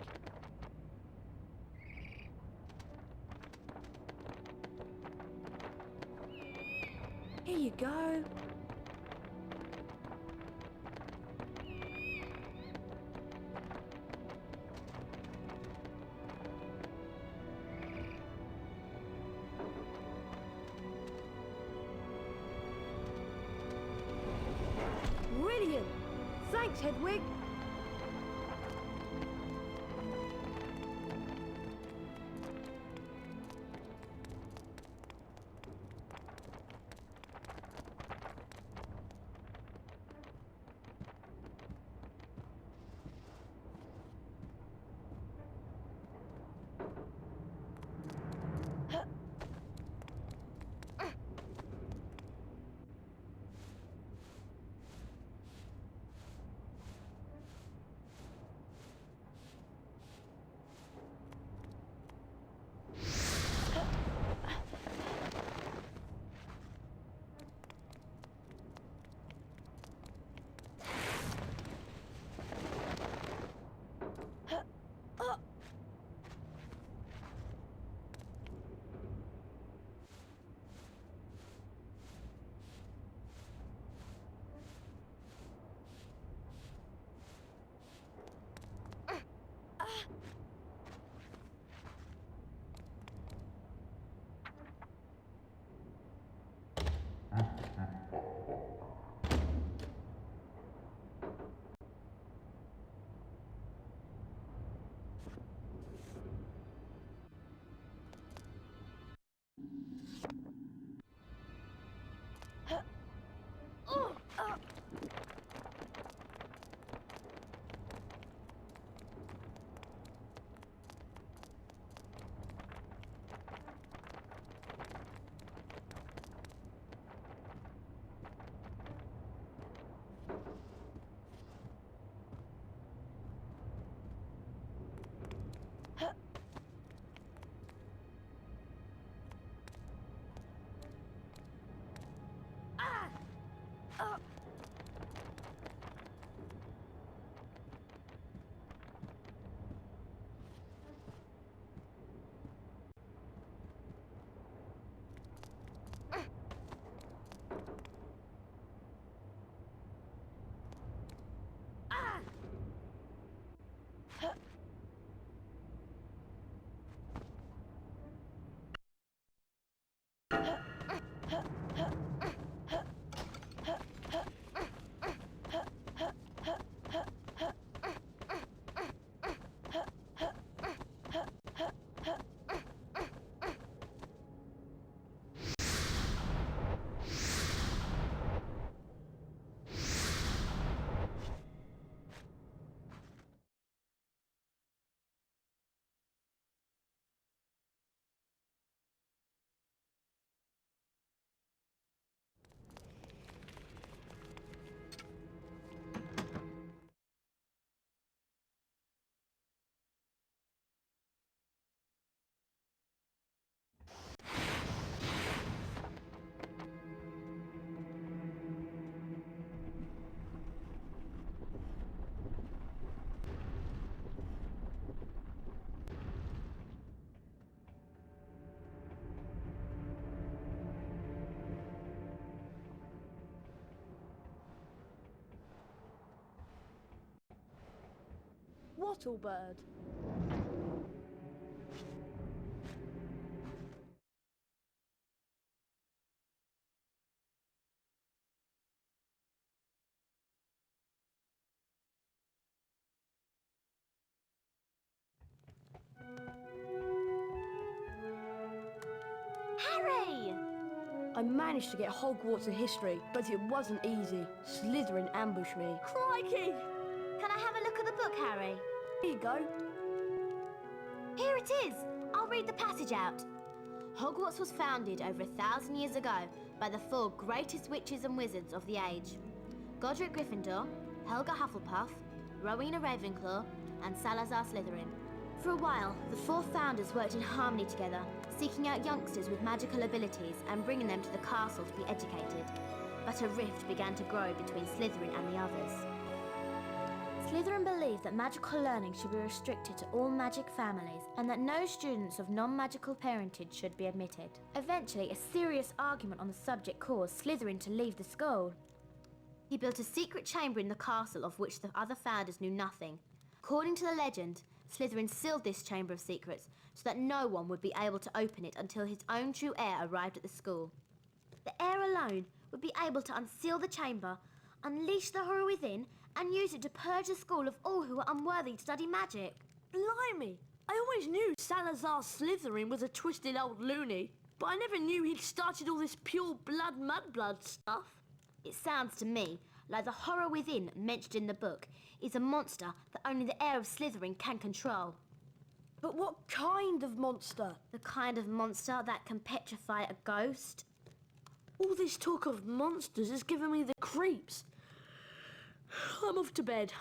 Here you go. Brilliant! Thanks, Hedwig. bottle bird. Harry! I managed to get Hogwarts in history, but it wasn't easy. Slytherin ambushed me. Crikey! Can I have a look at the book, Harry? Here you go. Here it is! I'll read the passage out. Hogwarts was founded over 1,000 years ago by the 4 greatest witches and wizards of the age. Godric Gryffindor, Helga Hufflepuff, Rowena Ravenclaw, and Salazar Slytherin. For a while, the 4 founders worked in harmony together, seeking out youngsters with magical abilities and bringing them to the castle to be educated. But a rift began to grow between Slytherin and the others. Slytherin believed that magical learning should be restricted to all magic families and that no students of non-magical parentage should be admitted. Eventually, a serious argument on the subject caused Slytherin to leave the school. He built a secret chamber in the castle of which the other founders knew nothing. According to the legend, Slytherin sealed this chamber of secrets so that no one would be able to open it until his own true heir arrived at the school. The heir alone would be able to unseal the chamber, unleash the horror within, and use it to purge the school of all who were unworthy to study magic. Blimey! I always knew Salazar Slytherin was a twisted old loony, but I never knew he'd started all this pure blood mudblood stuff. It sounds to me like the horror within mentioned in the book is a monster that only the heir of Slytherin can control. But what kind of monster? The kind of monster that can petrify a ghost. All this talk of monsters is giving me the creeps. I'm off to bed.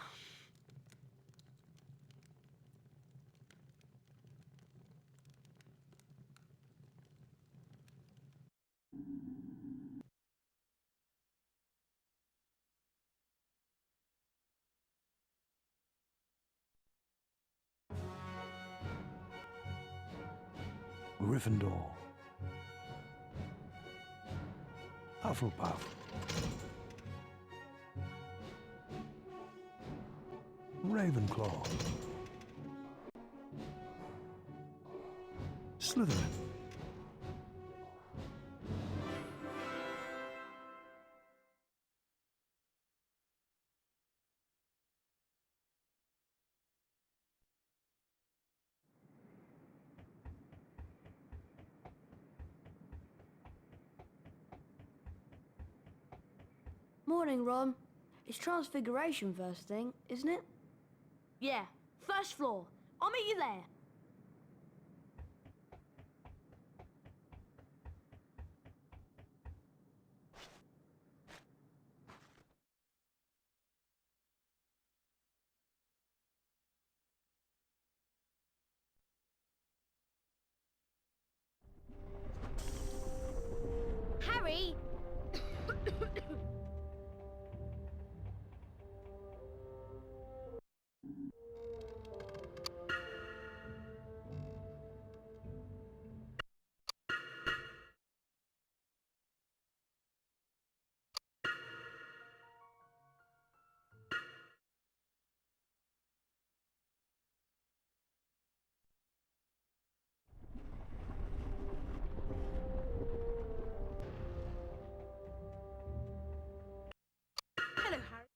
Gryffindor. Hufflepuff. Ravenclaw. Slytherin. Morning, Ron. It's Transfiguration first thing, isn't it? Yeah, first floor. I'll meet you there. Harry! Hello, Harry.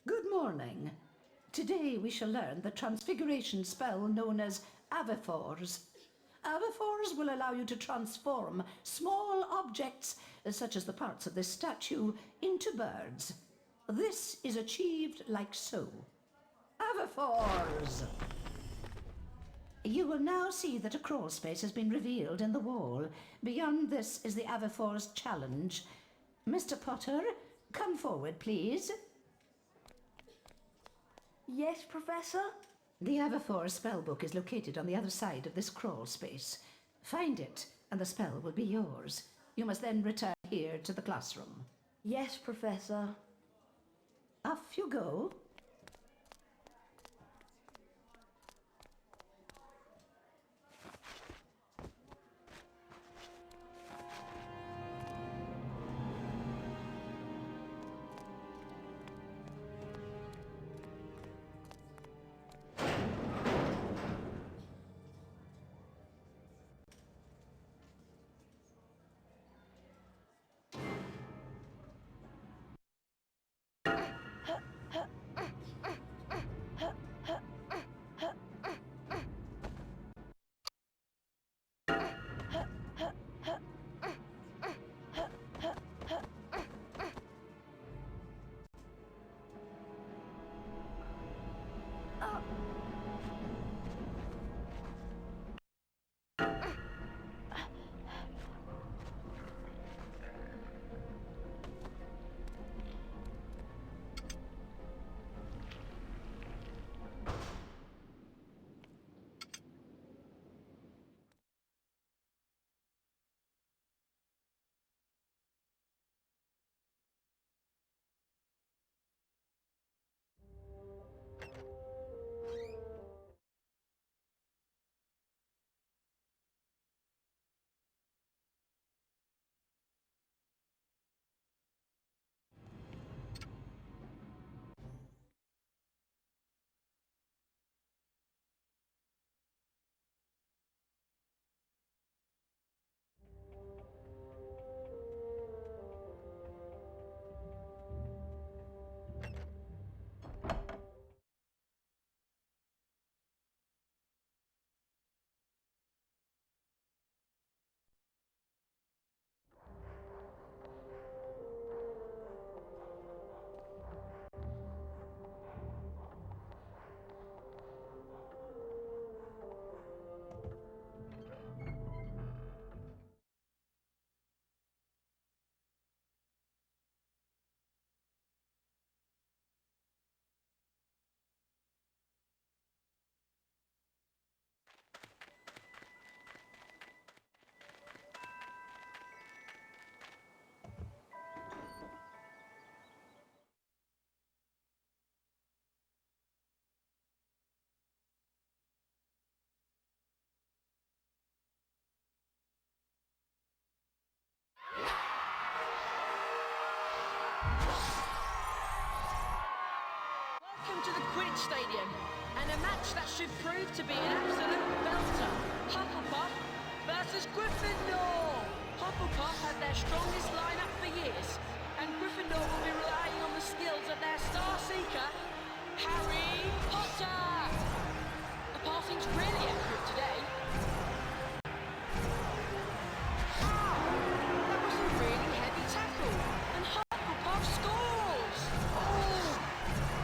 Good morning. Today we shall learn the transfiguration spell known as Avifors. Avifors will allow you to transform small objects, such as the parts of this statue, into birds. This is achieved like so. Avifors! You will now see that a crawl space has been revealed in the wall. Beyond this is the Avifors challenge. Mr. Potter, come forward, please. Yes, Professor? The Avifors spellbook is located on the other side of this crawl space. Find it, and the spell will be yours. You must then return here to the classroom. Yes, Professor. Off you go. Welcome to the Quidditch Stadium, and a match that should prove to be an absolute belter. Hufflepuff versus Gryffindor. Hufflepuff had their strongest lineup for years, and Gryffindor will be relying on the skills of their star seeker, Harry Potter. The passing's really accurate today. That was a really heavy tackle, and Hufflepuff scores. Oh!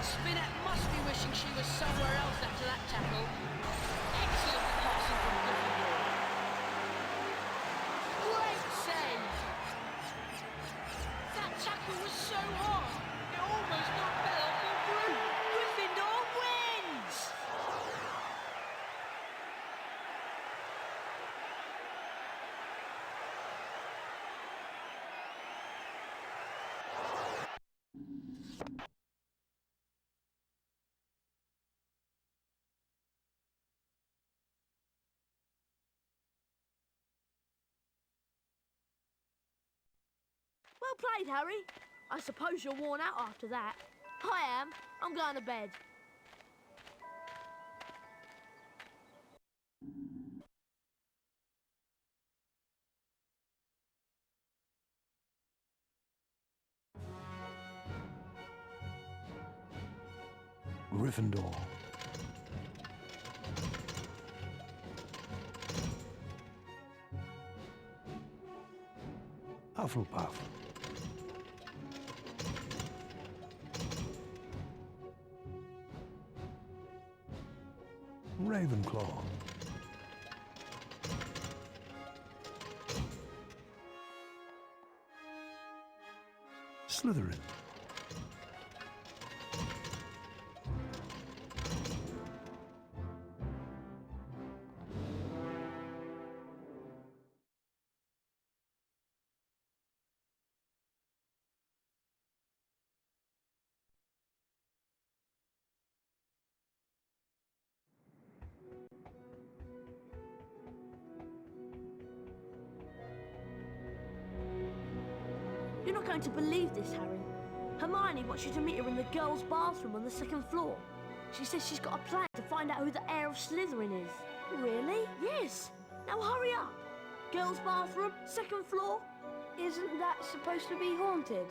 Spinette must be wishing she was somewhere else after that tackle. Excellent passing from Gryffindor. Great save! That tackle was so hard, it almost knocked Bell off her broom. Gryffindor wins! Well played, Harry. I suppose you're worn out after that. I am. I'm going to bed. Gryffindor. Hufflepuff. Ravenclaw. Slytherin. You're not going to believe this, Harry. Hermione wants you to meet her in the girls' bathroom on the second floor. She says she's got a plan to find out who the heir of Slytherin is. Really? Yes. Now hurry up. Girls' bathroom, second floor. Isn't that supposed to be haunted?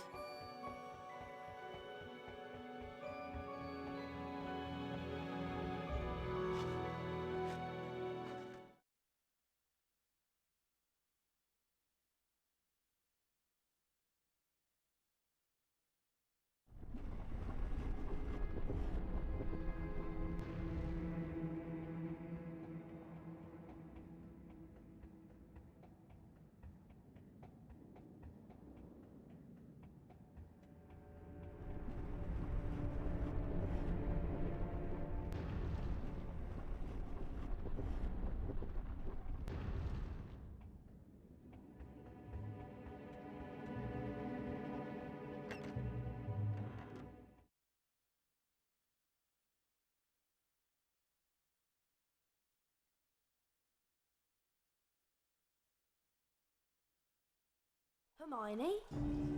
Hermione?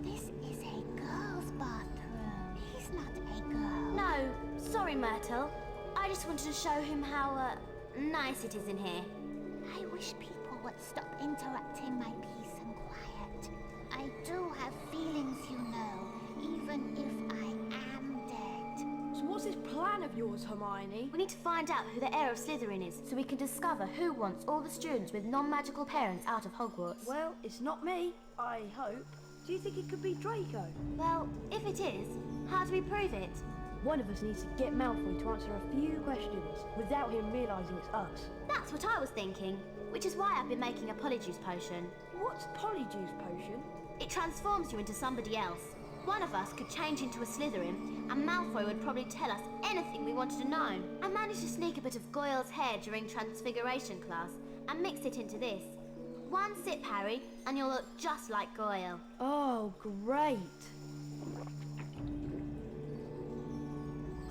This is a girl's bathroom. He's not a girl. No, sorry, Myrtle. I just wanted to show him how, nice it is in here. I wish people would stop interrupting my peace and quiet. I do have feelings, you know, even if I am dead. So what's this plan of yours, Hermione? We need to find out who the heir of Slytherin is, so we can discover who wants all the students with non-magical parents out of Hogwarts. Well, it's not me, I hope. Do you think it could be Draco? Well, if it is, how do we prove it? One of us needs to get Malfoy to answer a few questions without him realising it's us. That's what I was thinking, which is why I've been making a Polyjuice potion. What's Polyjuice potion? It transforms you into somebody else. One of us could change into a Slytherin, and Malfoy would probably tell us anything we wanted to know. I managed to sneak a bit of Goyle's hair during Transfiguration class and mix it into this. One sip, Harry, and you'll look just like Goyle. Oh, great.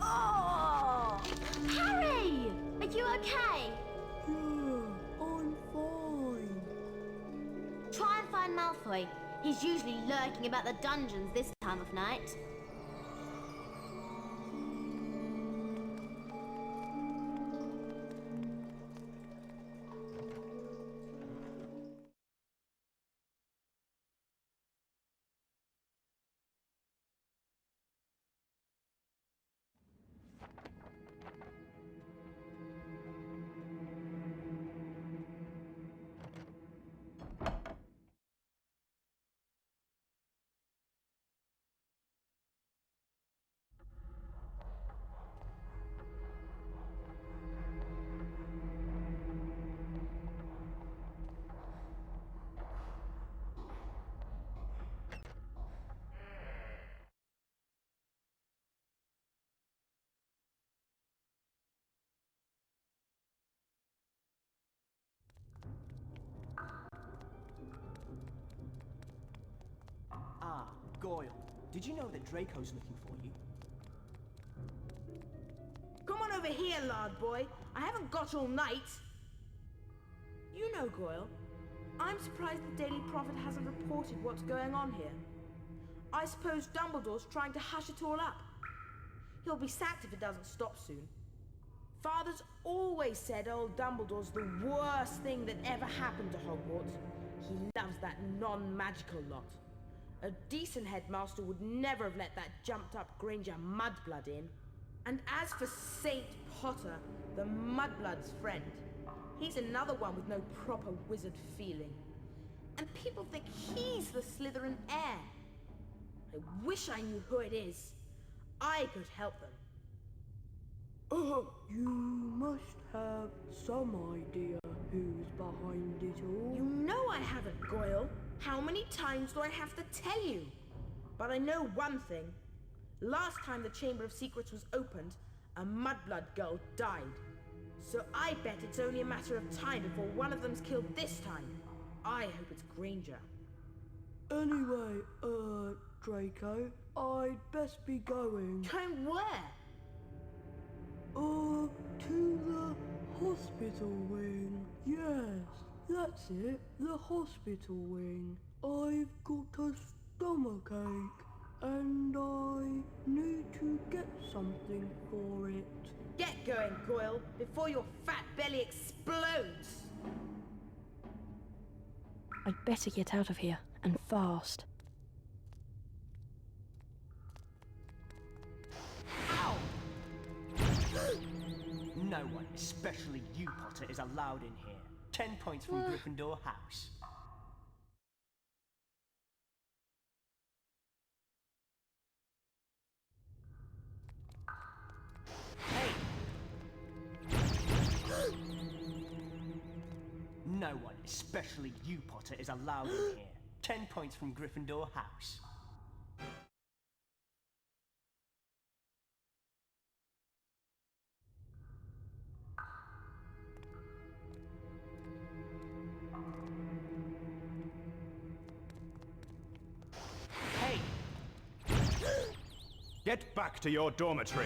Oh! Harry! Are you okay? Yeah, I'm fine. Try and find Malfoy. He's usually lurking about the dungeons this time of night. Ah, Goyle. Did you know that Draco's looking for you? Come on over here, lard boy. I haven't got all night. You know, Goyle, I'm surprised the Daily Prophet hasn't reported what's going on here. I suppose Dumbledore's trying to hush it all up. He'll be sacked if it doesn't stop soon. Father's always said old Dumbledore's the worst thing that ever happened to Hogwarts. He loves that non-magical lot. A decent headmaster would never have let that jumped-up Granger mudblood in. And as for Saint Potter, the mudblood's friend, he's another one with no proper wizard feeling. And people think he's the Slytherin heir. I wish I knew who it is. I could help them. You must have some idea who's behind it all. You know I haven't, Goyle. How many times do I have to tell you? But I know one thing. Last time the Chamber of Secrets was opened, a mudblood girl died. So I bet it's only a matter of time before one of them's killed this time. I hope it's Granger. Anyway, Draco, I'd best be going. Going where? To the hospital wing. Yes, that's it, the hospital wing. I've got a stomachache, and I need to get something for it. Get going, Goyle, before your fat belly explodes! I'd better get out of here, and fast. Ow! No one, especially you, Potter, is allowed in here. 10 points from Gryffindor House. No one, especially you, Potter, is allowed in here. 10 points from Gryffindor House. Hey! Get back to your dormitory.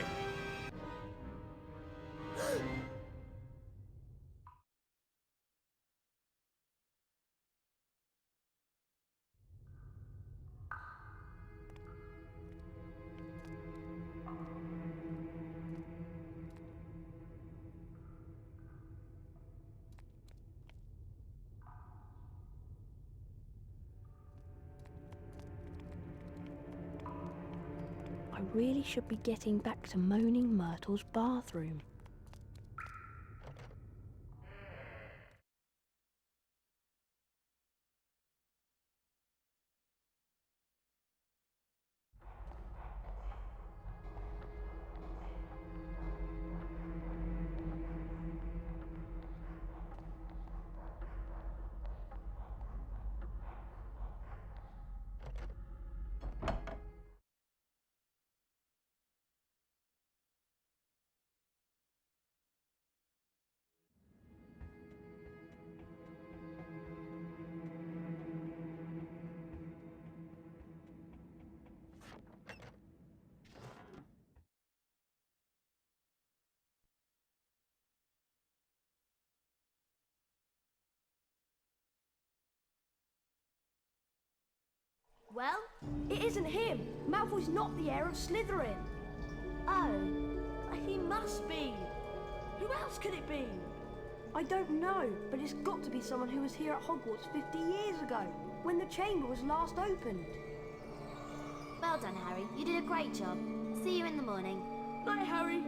I really should be getting back to Moaning Myrtle's bathroom. Well? It isn't him! Malfoy's not the heir of Slytherin! Oh. He must be! Who else could it be? I don't know, but it's got to be someone who was here at Hogwarts 50 years ago, when the chamber was last opened. Well done, Harry. You did a great job. See you in the morning. Bye, Harry.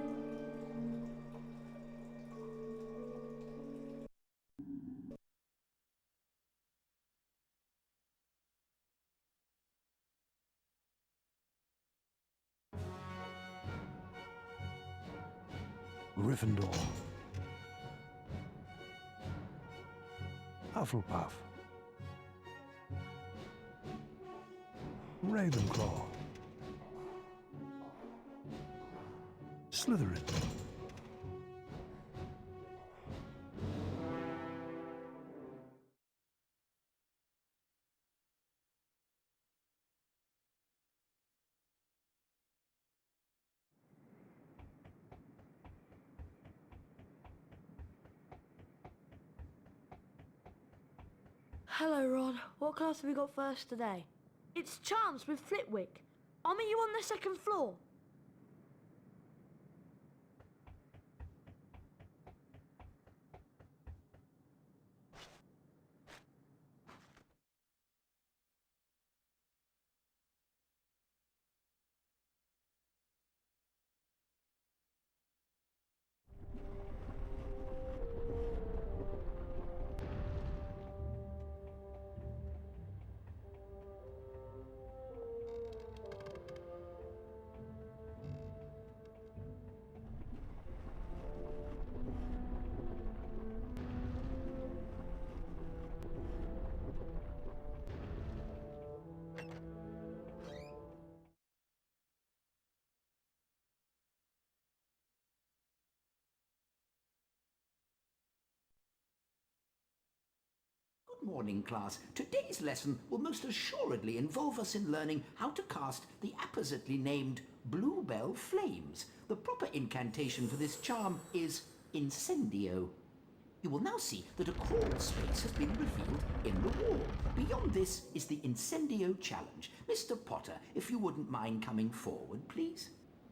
Gryffindor. Hufflepuff. Ravenclaw. Slytherin. Hello, Ron. What class have we got first today? It's Charms with Flitwick. I'll meet you on the second floor. morning, class. Today's lesson will most assuredly involve us in learning how to cast the appositely named Bluebell Flames. The proper incantation for this charm is Incendio. You will now see that a crawl space has been revealed in the wall. Beyond this is the Incendio challenge. Mr. Potter, if you wouldn't mind coming forward, please.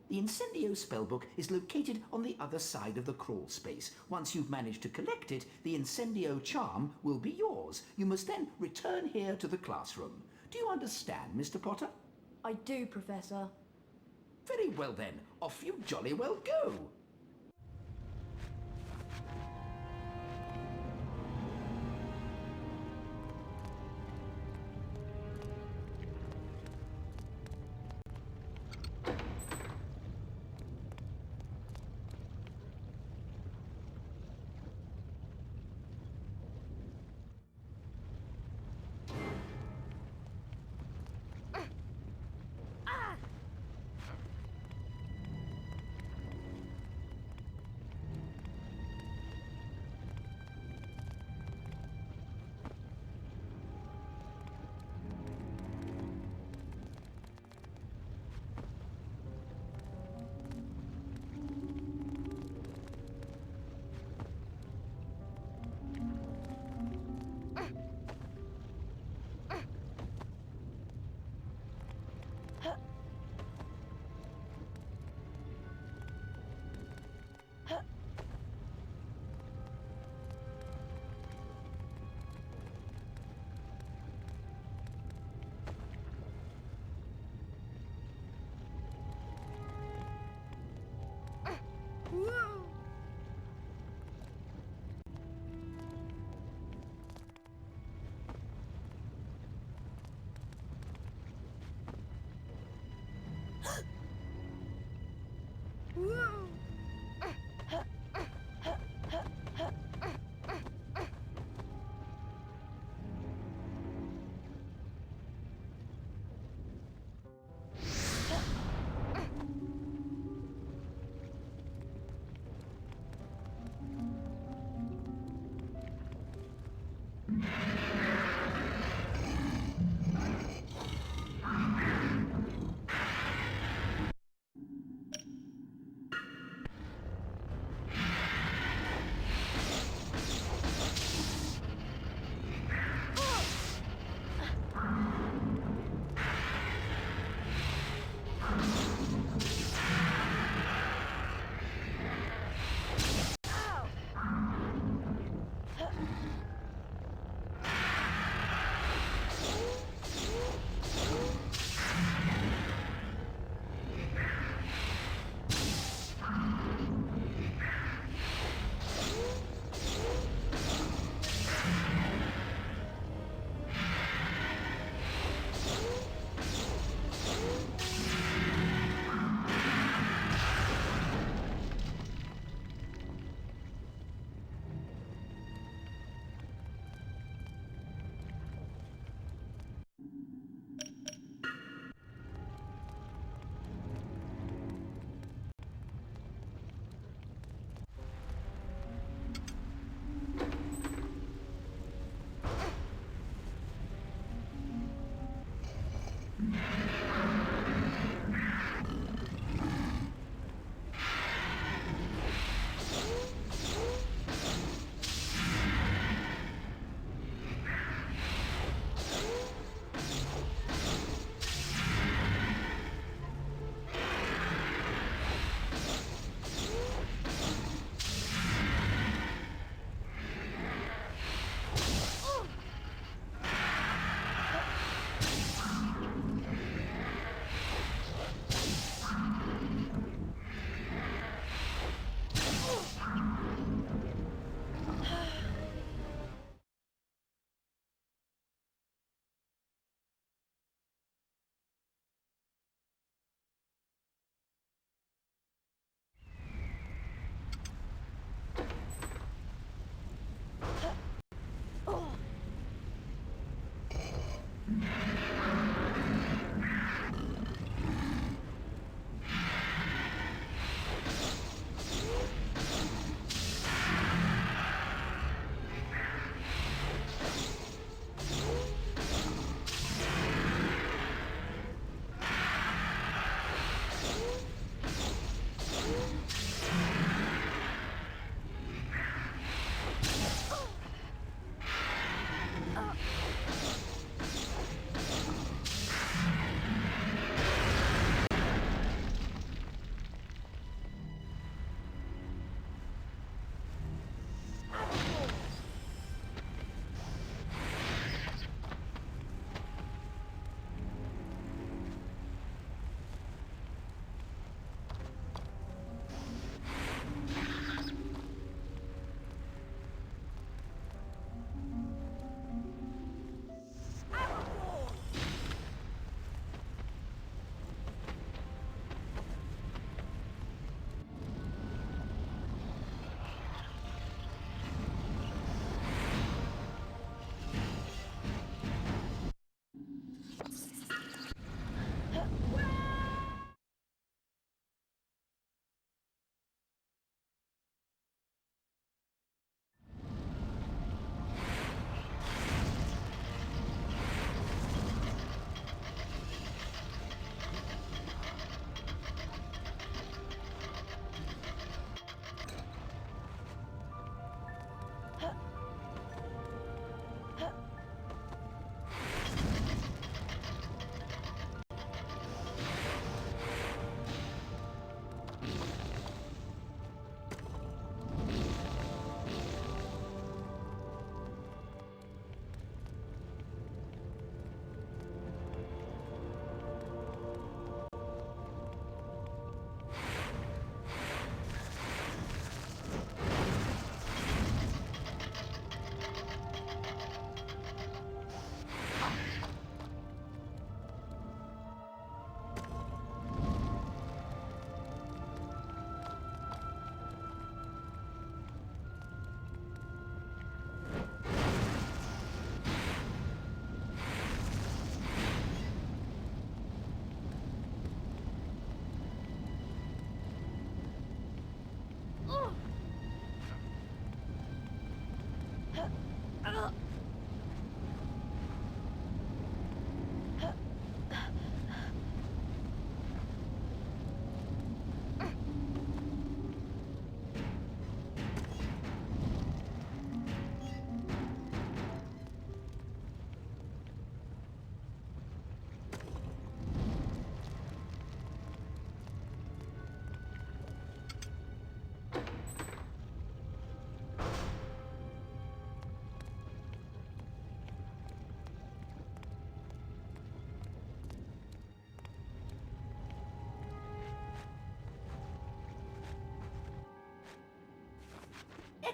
The Incendio spellbook is located on the other side of the crawl space. Once you've managed to collect it, the Incendio charm will be yours. You must then return here to the classroom. Do you understand, Mr. Potter? I do, Professor. Very well then, off you jolly well go.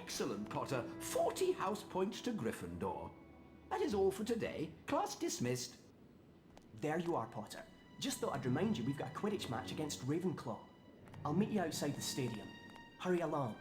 Excellent, Potter. 40 house points to Gryffindor. That is all for today. Class dismissed. There you are, Potter. Just thought I'd remind you we've got a Quidditch match against Ravenclaw. I'll meet you outside the stadium. Hurry along.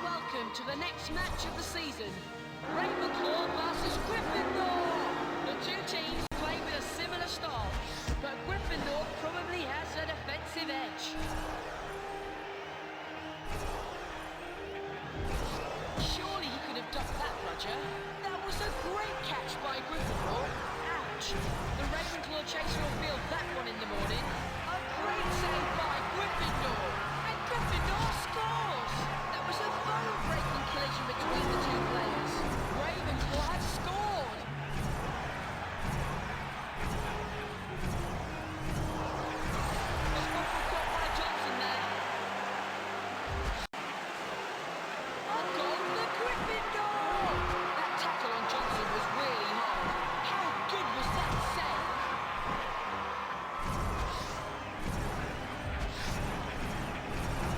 Welcome to the next match of the season. Ravenclaw versus Gryffindor. The two teams play with a similar style, but Gryffindor probably has a defensive edge. Surely you could have ducked that, Roger. That was a great catch by Gryffindor. Ouch. The Ravenclaw chaser will feel that one in the morning. A great save by Gryffindor. And Gryffindor scores! That was a bone-breaking collision between the two players. Ravenclaw has scored! Was caught by Johnson there. A goal for Gryffindor! That tackle on Johnson was really hard. How good was that save?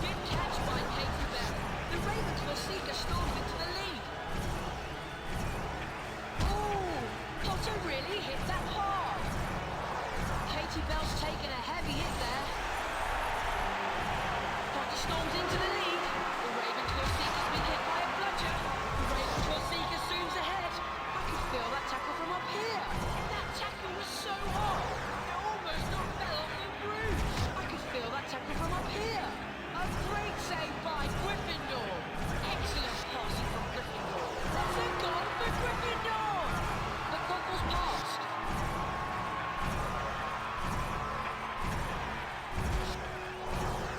Good catch by Katie Bell. The Ravenclaw seeker stormed into the lead. Oh, Potter really hit that hard. Katie Bell's taken a heavy hit there. Potter storms into the lead. The Ravenclaw seeker's been hit by a bludger. The Ravenclaw seeker zooms ahead. I could feel that tackle from up here. That tackle was so hard. It almost knocked Bell off the roof. I could feel that tackle from up here. A great save by Gryffindor. Excellent passing from Gryffindor. That's a goal for Gryffindor. The buckle's passed.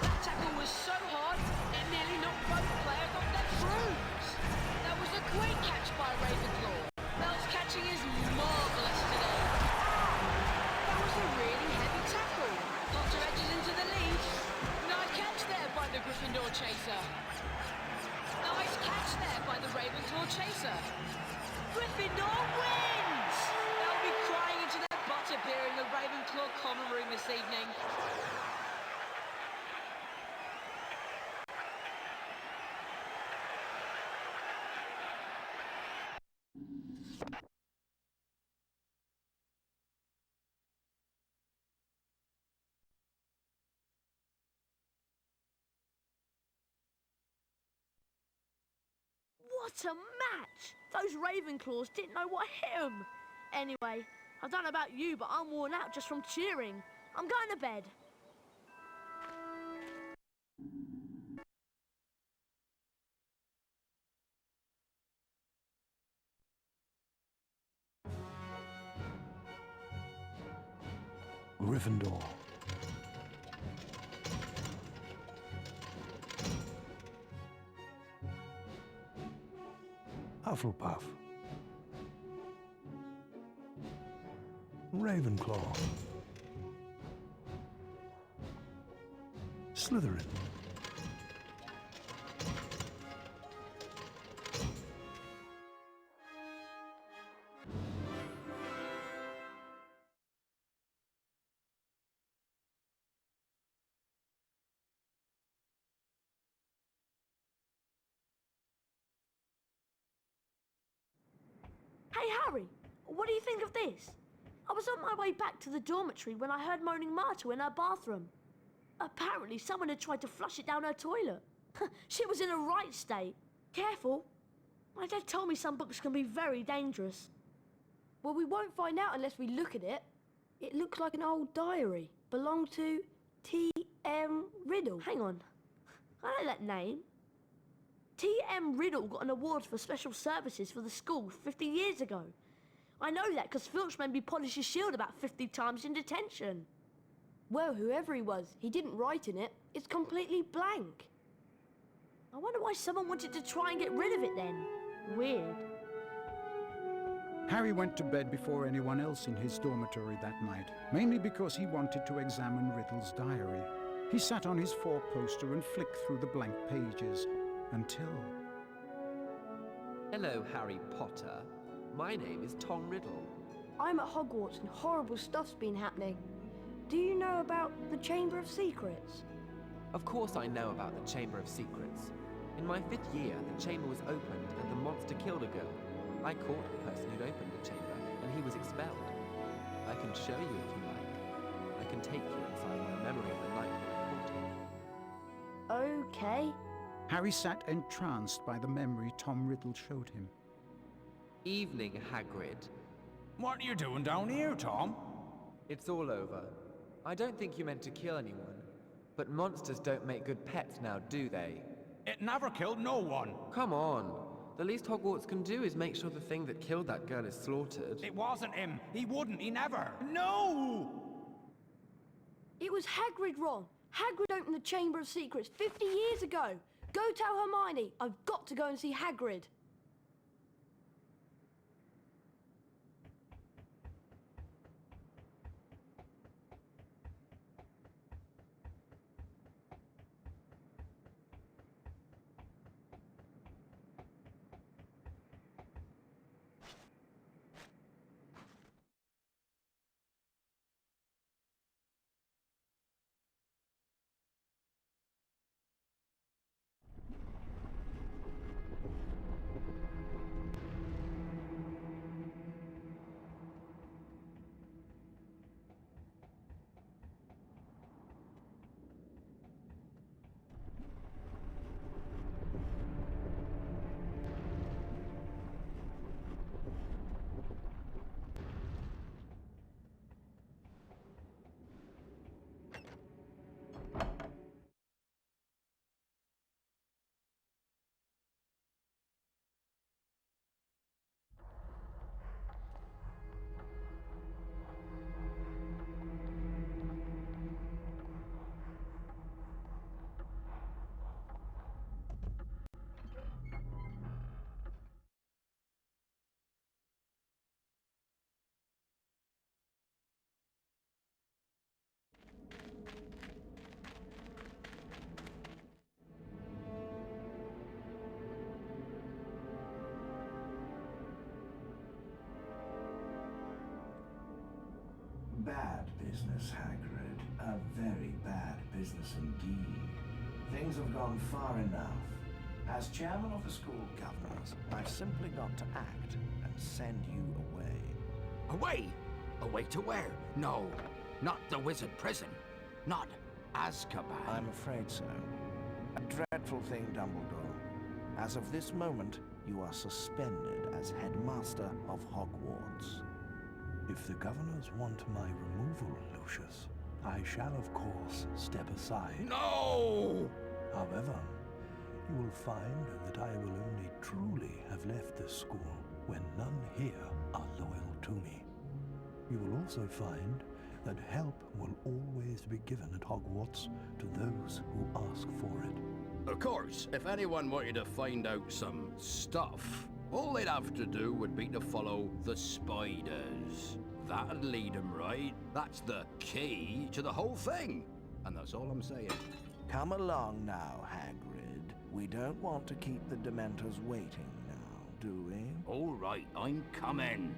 That tackle was so hard, it nearly knocked both players off their brooms. That was a great catch by Ravenclaw. Bell's catching is marvellous today. That was a really heavy tackle. Potter edges into the lead. Nice catch there by the Gryffindor chaser. Nice catch there by the Ravenclaw chaser. Gryffindor wins! They'll be crying into their butterbeer in the Ravenclaw common room this evening. What a match! Those Ravenclaws didn't know what hit them. Anyway, I don't know about you, but I'm worn out just from cheering. I'm going to bed. Gryffindor. Hufflepuff. Ravenclaw. Slytherin. Harry, what do you think of this? I was on my way back to the dormitory when I heard moaning Myrtle in her bathroom. Apparently someone had tried to flush it down her toilet. She was in a right state. Careful. My dad told me some books can be very dangerous. Well, we won't find out unless we look at it. It looks like an old diary. Belonged to T.M. Riddle. Hang on. I know that name. T.M. Riddle got an award for special services for the school 50 years ago. I know that because Filch made me polish his shield about 50 times in detention. Well, whoever he was, he didn't write in it. It's completely blank. I wonder why someone wanted to try and get rid of it then. Weird. Harry went to bed before anyone else in his dormitory that night, mainly because he wanted to examine Riddle's diary. He sat on his four-poster and flicked through the blank pages until... Hello, Harry Potter. My name is Tom Riddle. I'm at Hogwarts and horrible stuff's been happening. Do you know about the Chamber of Secrets? Of course I know about the Chamber of Secrets. In my 5th year, the chamber was opened and the monster killed a girl. I caught the person who'd opened the chamber, and he was expelled. I can show you if you like. I can take you inside my memory of the night when I caught him. Okay. Harry sat entranced by the memory Tom Riddle showed him. Evening, Hagrid. What are you doing down here, Tom? It's all over. I don't think you meant to kill anyone, but monsters don't make good pets now, do they? It never killed no one. Come on. The least Hogwarts can do is make sure the thing that killed that girl is slaughtered. It wasn't him. He wouldn't. He never. No! It was Hagrid, Ron. Hagrid opened the Chamber of Secrets 50 years ago. Go tell Hermione. I've got to go and see Hagrid. Bad business, Hagrid. A very bad business indeed. Things have gone far enough. As chairman of the school governors, I've simply got to act and send you away. Away? Away to where? No, not the wizard prison. Not Azkaban. I'm afraid so. A dreadful thing, Dumbledore. As of this moment, you are suspended as headmaster of Hogwarts. If the governors want my removal, Lucius, I shall of course step aside. No! However, you will find that I will only truly have left this school when none here are loyal to me. You will also find that help will always be given at Hogwarts to those who ask for it. Of course, if anyone wanted to find out some stuff, all they'd have to do would be to follow the spiders. That'd lead them right. That's the key to the whole thing. And that's all I'm saying. Come along now, Hagrid. We don't want to keep the Dementors waiting now, do we? All right, I'm coming.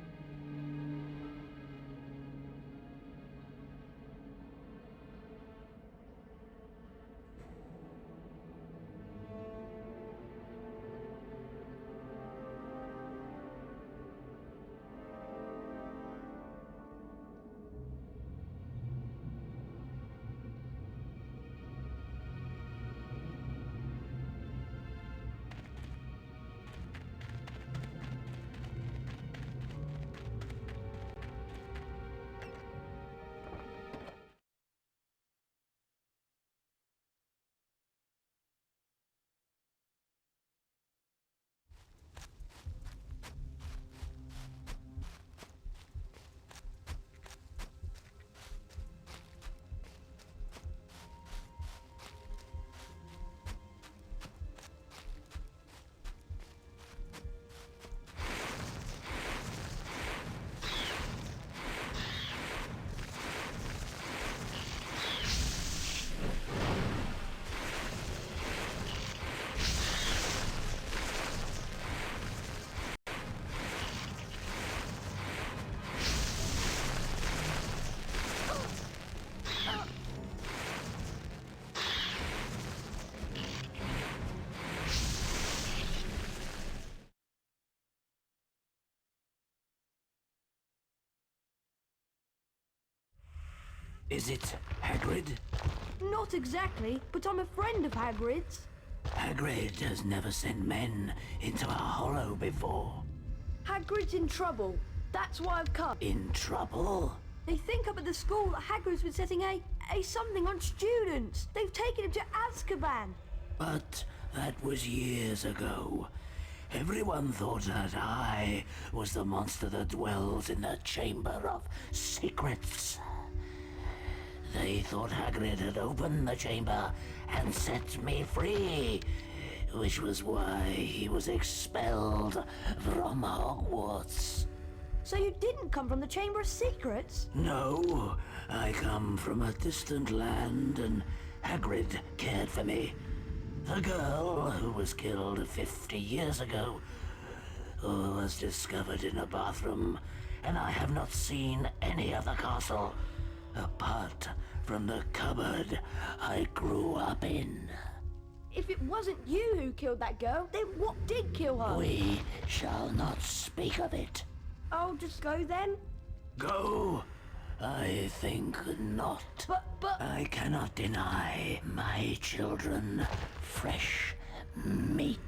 Is it Hagrid? Not exactly, but I'm a friend of Hagrid's. Hagrid has never sent men into a hollow before. Hagrid's in trouble. That's why I've come. In trouble? They think up at the school that Hagrid's been setting a something on students. They've taken him to Azkaban. But that was years ago. Everyone thought that I was the monster that dwells in the Chamber of Secrets. They thought Hagrid had opened the chamber and set me free, which was why he was expelled from Hogwarts. So you didn't come from the Chamber of Secrets? No, I come from a distant land and Hagrid cared for me. The girl who was killed 50 years ago was discovered in a bathroom, and I have not seen any of the castle apart from the cupboard I grew up in. If it wasn't you who killed that girl, then what did kill her? We shall not speak of it. I'll just go then? Go? I think not. But... I cannot deny my children fresh meat.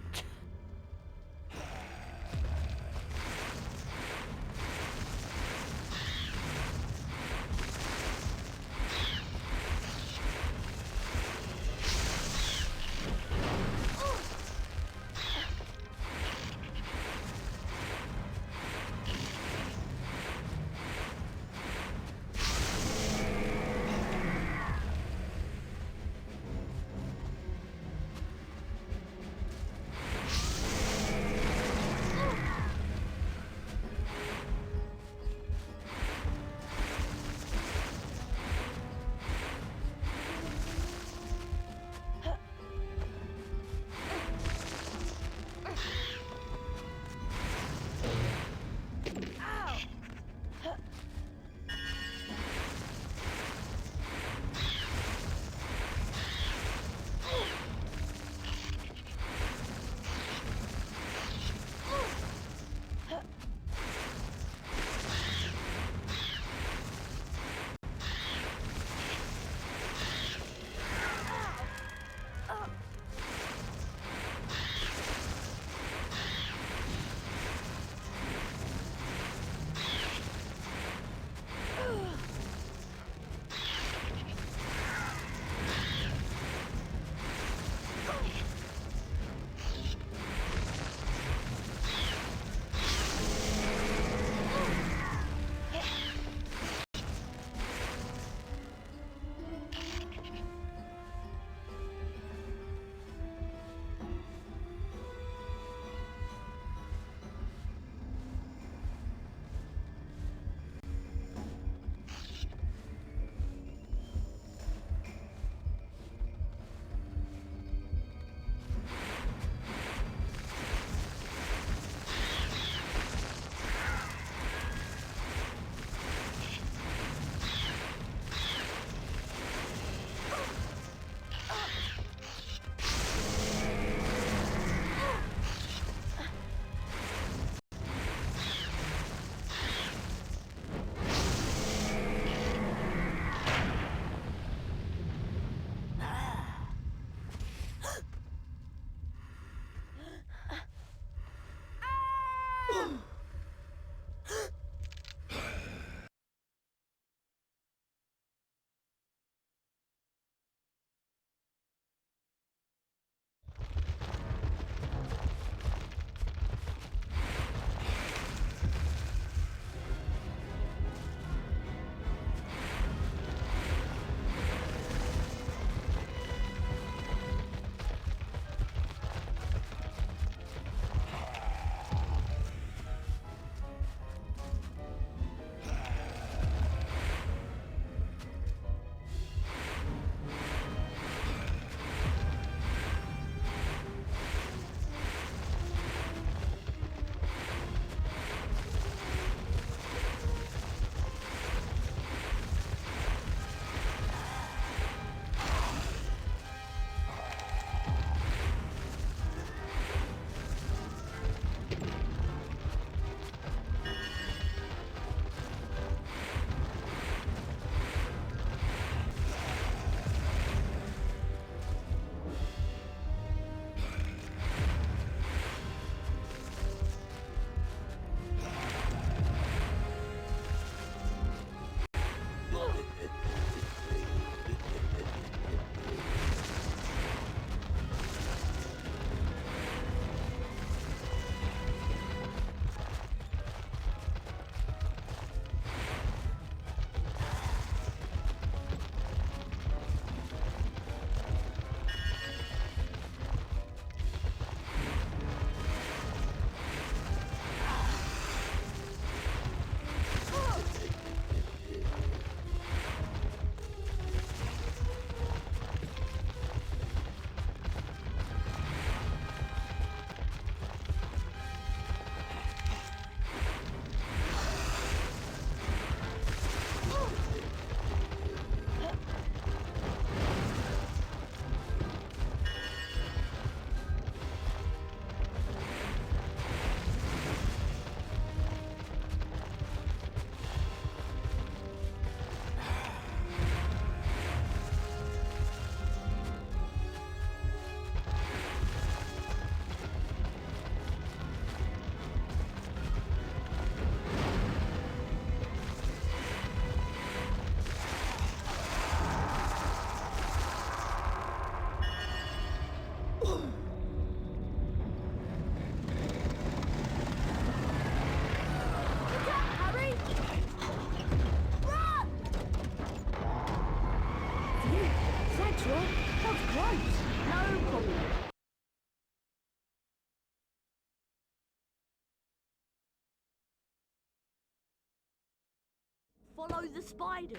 Follow the spiders.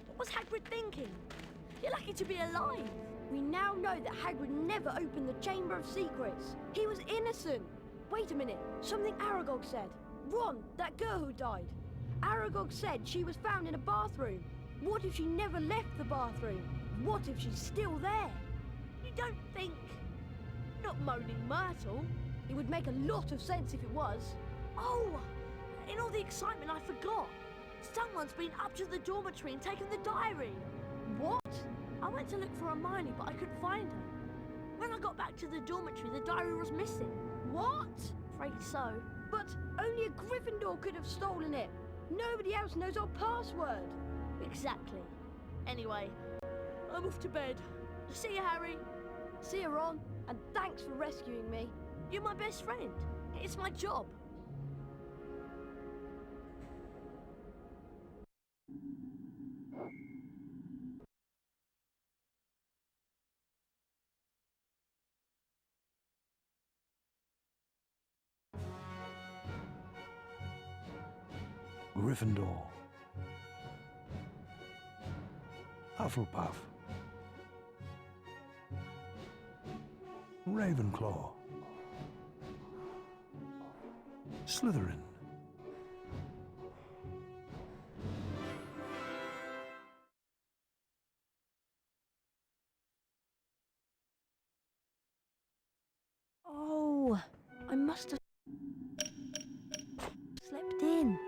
What was Hagrid thinking? You're lucky to be alive. We now know that Hagrid never opened the Chamber of Secrets. He was innocent. Wait a minute, something Aragog said. Ron, that girl who died. Aragog said she was found in a bathroom. What if she never left the bathroom? What if she's still there? You don't think... Not Moaning Myrtle. It would make a lot of sense if it was. Oh, in all the excitement I forgot. Someone's been up to the dormitory and taken the diary. What? I went to look for Hermione, but I couldn't find her. When I got back to the dormitory, the diary was missing. What? Afraid so. But only a Gryffindor could have stolen it. Nobody else knows our password. Exactly. Anyway, I'm off to bed. See you, Harry. See you, Ron. And thanks for rescuing me. You're my best friend. It's my job. Gryffindor. Hufflepuff. Ravenclaw. Slytherin. Oh, I must have slept in.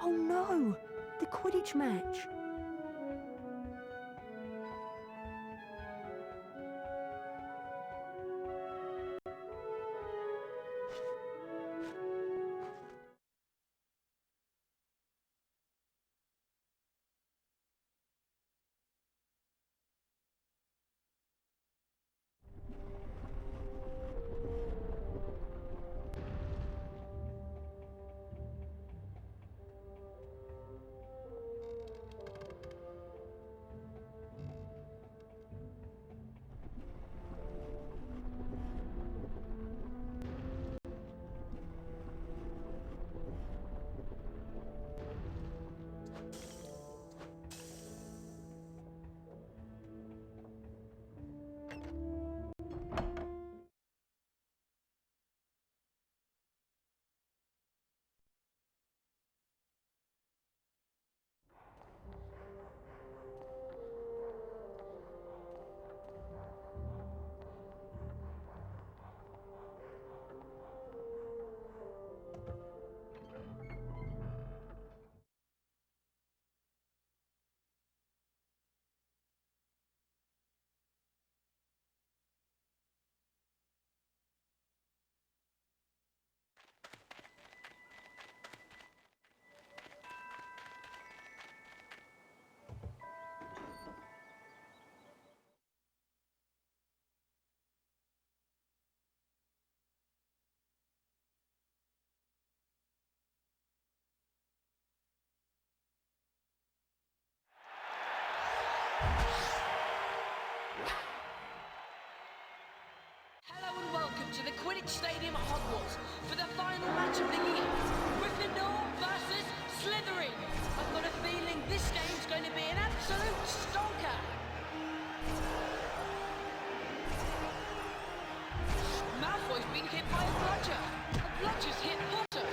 Oh no, the Quidditch match. To the Quidditch Stadium at Hogwarts for the final match of the year. Gryffindor versus Slytherin. I've got a feeling this game's going to be an absolute stonker. Malfoy's been hit by a bludger. A bludger's hit Potter.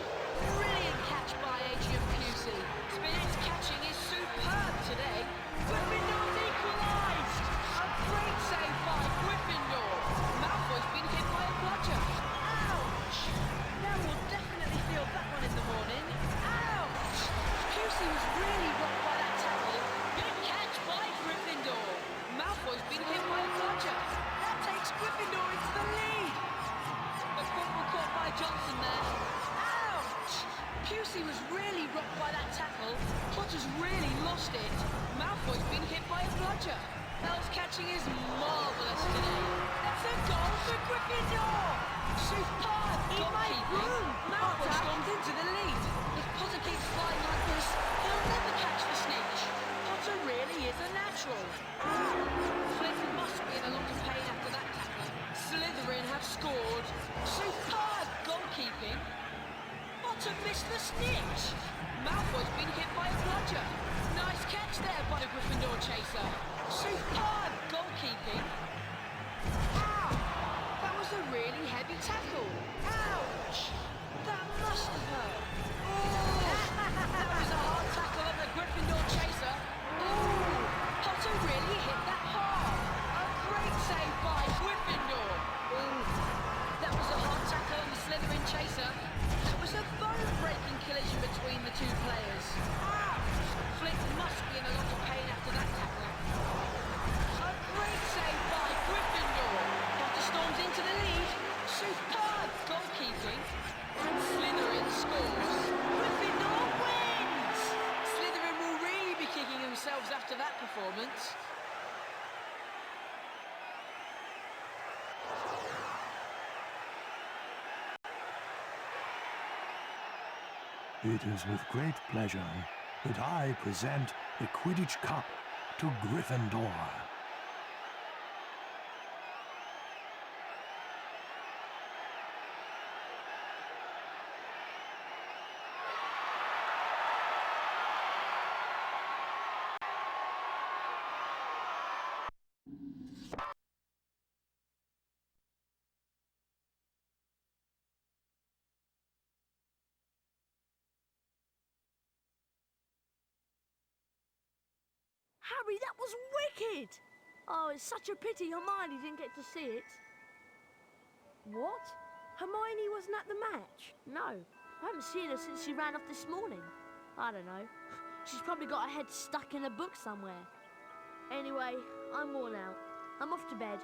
Brilliant catch by Adrian Pusey. Spinet's catching is superb today. Gryffindor's equalised. A great save by Gryffindor. Malfoy's been hit by a bludger. Ouch! Now we'll definitely feel that one in the morning. Ouch! Pusey was really rocked by that tackle. Big catch by Gryffindor. Malfoy's been hit by a bludger. That takes Gryffindor into the lead. A fumble caught by Johnson there. Ouch! Pusey was really rocked by that tackle. Potter's really lost it. Malfoy's been hit by a bludger. Bell's catching is marvellous today. That's a goal for Gryffindor! Superb goalkeeping. Malfoy storms into the lead. If Potter keeps flying like this, he'll never catch the snitch. Potter really is a natural. Flint must be in a lot of pain after that tackle. Slytherin have scored. Superb goalkeeping. Potter missed the snitch. Malfoy's been hit by a bludger. performance. It is with great pleasure that I present the Quidditch Cup to Gryffindor. Harry, that was wicked! Oh, it's such a pity Hermione didn't get to see it. What? Hermione wasn't at the match? No, I haven't seen her since she ran off this morning. I don't know. She's probably got her head stuck in a book somewhere. Anyway, I'm worn out. I'm off to bed.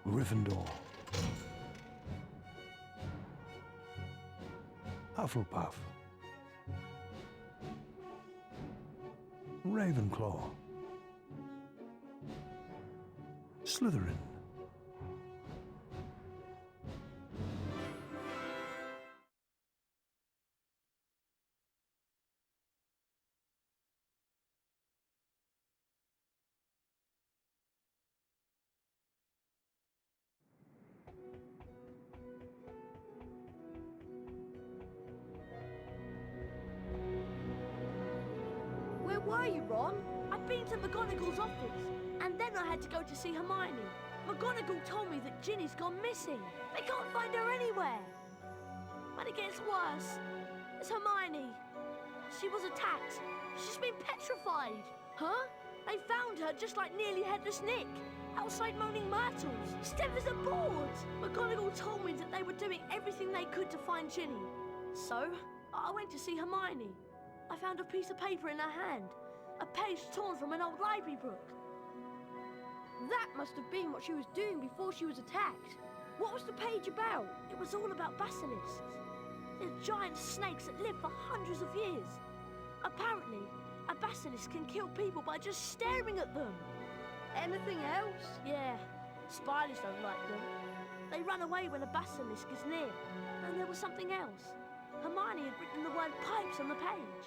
Gryffindor. Hufflepuff. Ravenclaw. Slytherin. Where were you, Ron? I'd been to McGonagall's office, and then I had to go to see Hermione. McGonagall told me that Ginny's gone missing. They can't find her anywhere. But it gets worse. It's Hermione. She was attacked. She's been petrified. Huh? They found her just like Nearly Headless Nick, outside Moaning Myrtles, stiff as a board. McGonagall told me that they were doing everything they could to find Ginny. So, I went to see Hermione. I found a piece of paper in her hand, a page torn from an old library book. That must have been what she was doing before she was attacked. What was the page about? It was all about basilisks. They're giant snakes that live for hundreds of years. Apparently, a basilisk can kill people by just staring at them. Anything else? Yeah, spiders don't like them. They run away when a basilisk is near. And there was something else. Hermione had written the word pipes on the page.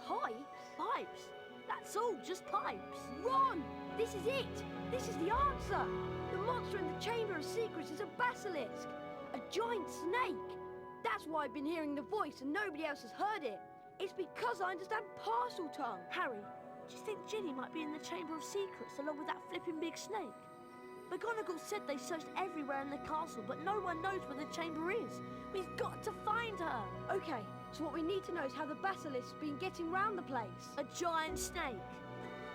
Pipes? Pipes. That's all, just pipes. Ron! This is it! This is the answer! The monster in the Chamber of Secrets is a basilisk! A giant snake! That's why I've been hearing the voice and nobody else has heard it. It's because I understand parcel tongue. Harry, do you think Ginny might be in the Chamber of Secrets along with that flipping big snake? McGonagall said they searched everywhere in the castle, but no one knows where the chamber is. We've got to find her. Okay, so what we need to know is how the basilisk's been getting round the place. A giant snake.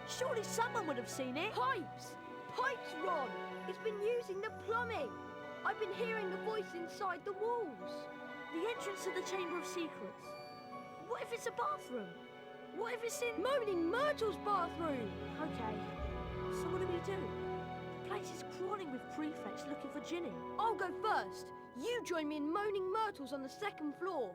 Surely someone would have seen it. Pipes! Pipes, Ron! It's been using the plumbing. I've been hearing the voice inside the walls. The entrance to the Chamber of Secrets. What if it's a bathroom? What if it's in Moaning Myrtle's bathroom? Okay, so what do we do? The place is crawling with prefects looking for Ginny. I'll go first. You join me in Moaning Myrtle's on the second floor.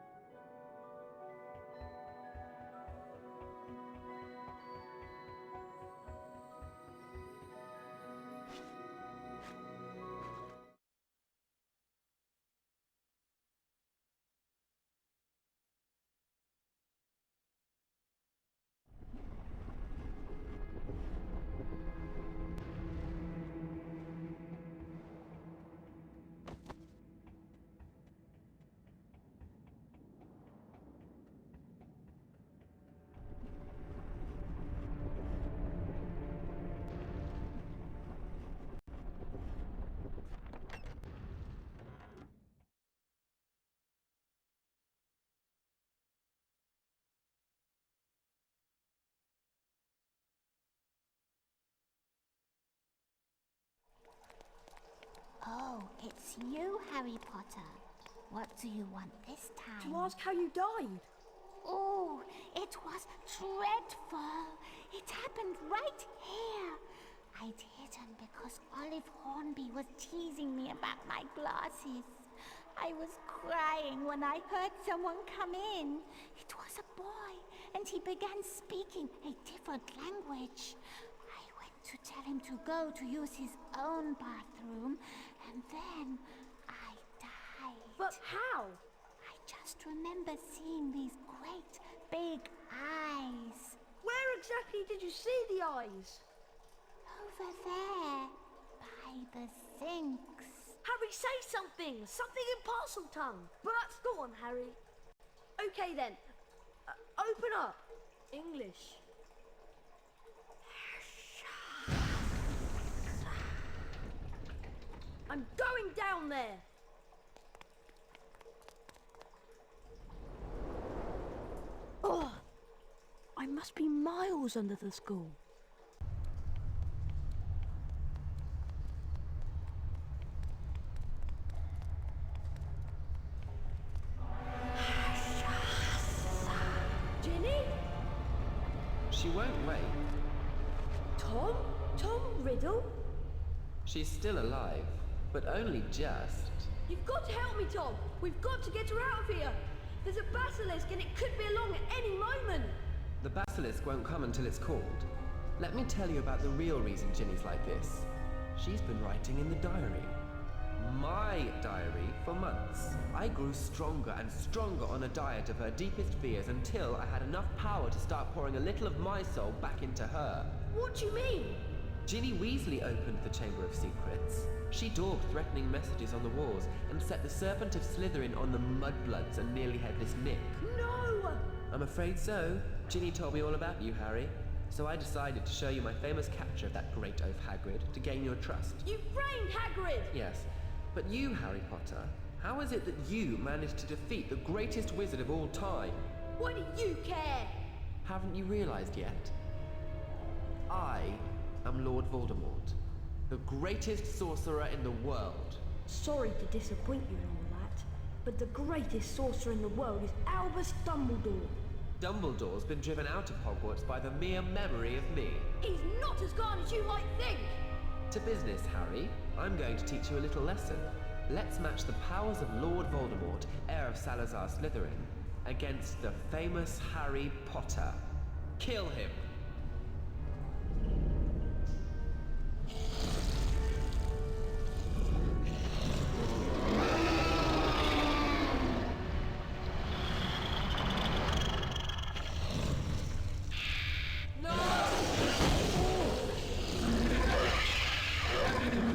Oh, it's you, Harry Potter. What do you want this time? To ask how you died. Oh, it was dreadful. It It happened right here. I'd hidden because Olive Hornby was teasing me about my glasses. I was crying when I heard someone come in. It was a boy, and he began speaking a different language. I went to tell him to go to use his own bathroom, and then I died. But how? I just remember seeing these great big eyes. Where exactly did you see the eyes? Over there, by the sinks. Harry, say something! Something in parcel tongue! But go on, Harry. Okay then. Open up. English. I'm going down there. Oh, I must be miles under the school. Ginny? She won't wait. Tom? Tom Riddle? She's still alive, but only just. You've got to help me, Tom. We've got to get her out of here. There's a basilisk and it could be along at any moment. The basilisk won't come until it's called. Let me tell you about the real reason Ginny's like this. She's been writing in the diary. My diary for months. I grew stronger and stronger on a diet of her deepest fears until I had enough power to start pouring a little of my soul back into her. What do you mean? Ginny Weasley opened the Chamber of Secrets. She daubed threatening messages on the walls and set the Serpent of Slytherin on the Mudbloods and Nearly Headless Nick. No! I'm afraid so. Ginny told me all about you, Harry. So I decided to show you my famous capture of that great oaf Hagrid to gain your trust. You framed Hagrid! Yes. But you, Harry Potter, how is it that you managed to defeat the greatest wizard of all time? Why do you care? Haven't you realized yet? I am Lord Voldemort, the greatest sorcerer in the world. Sorry to disappoint you and all that, but the greatest sorcerer in the world is Albus Dumbledore. Dumbledore's been driven out of Hogwarts by the mere memory of me. He's not as gone as you might think. To business, Harry. I'm going to teach you a little lesson. Let's match the powers of Lord Voldemort, heir of Salazar Slytherin, against the famous Harry Potter. Kill him!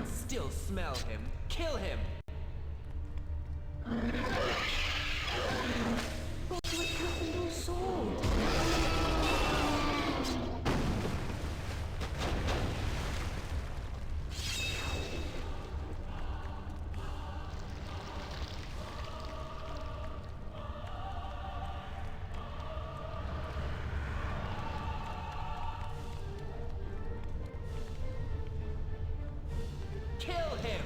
Still smell him. Kill him! What's with Gryffindor's sword? Kill him!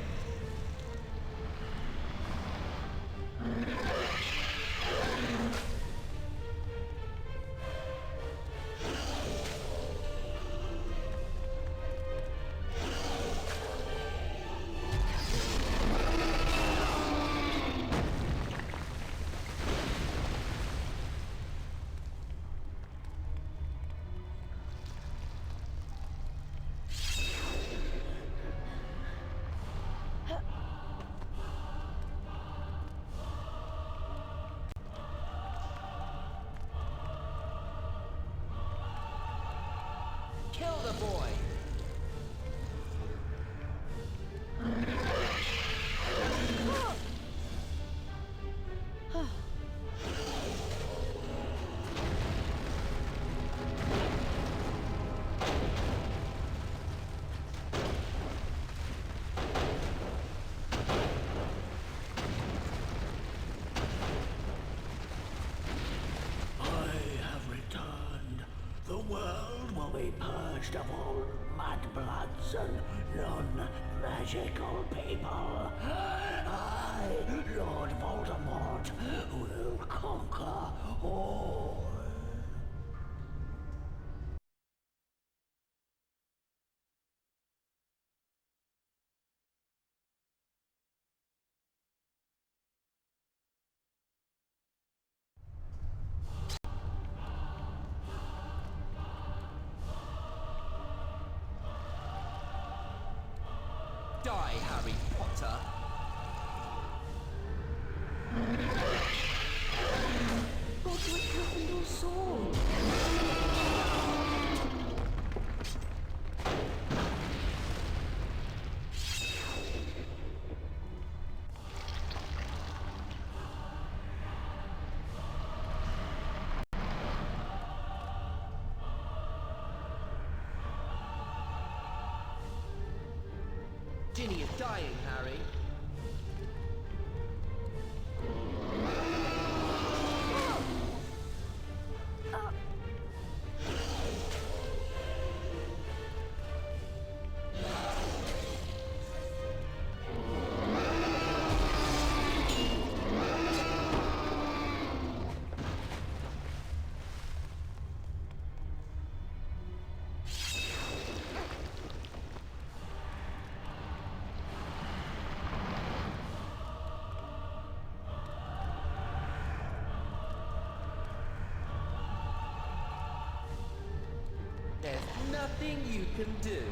Kill the boy! The world will be purged of all mudbloods and non-magical people. I, Lord Voldemort, will conquer all. die, Harry Potter. Godric Gryffindor's sword. Ginny is dying, Harry. There's nothing you can do.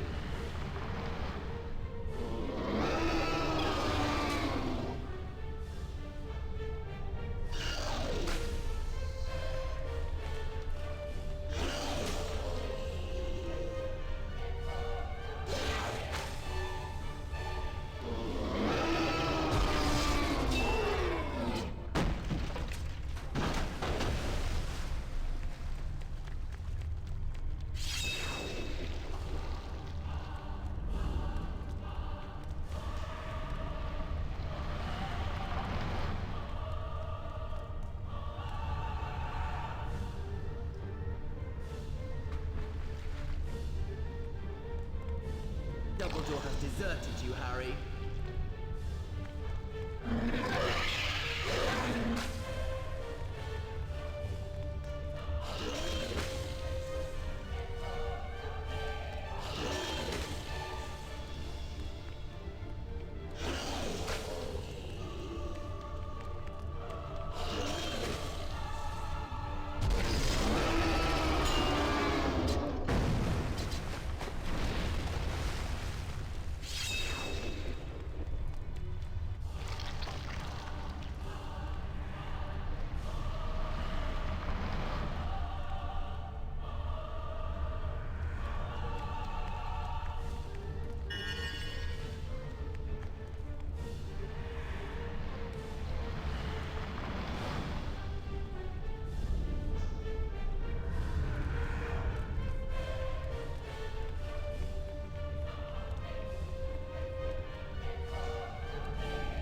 Dumbledore has deserted you, Harry.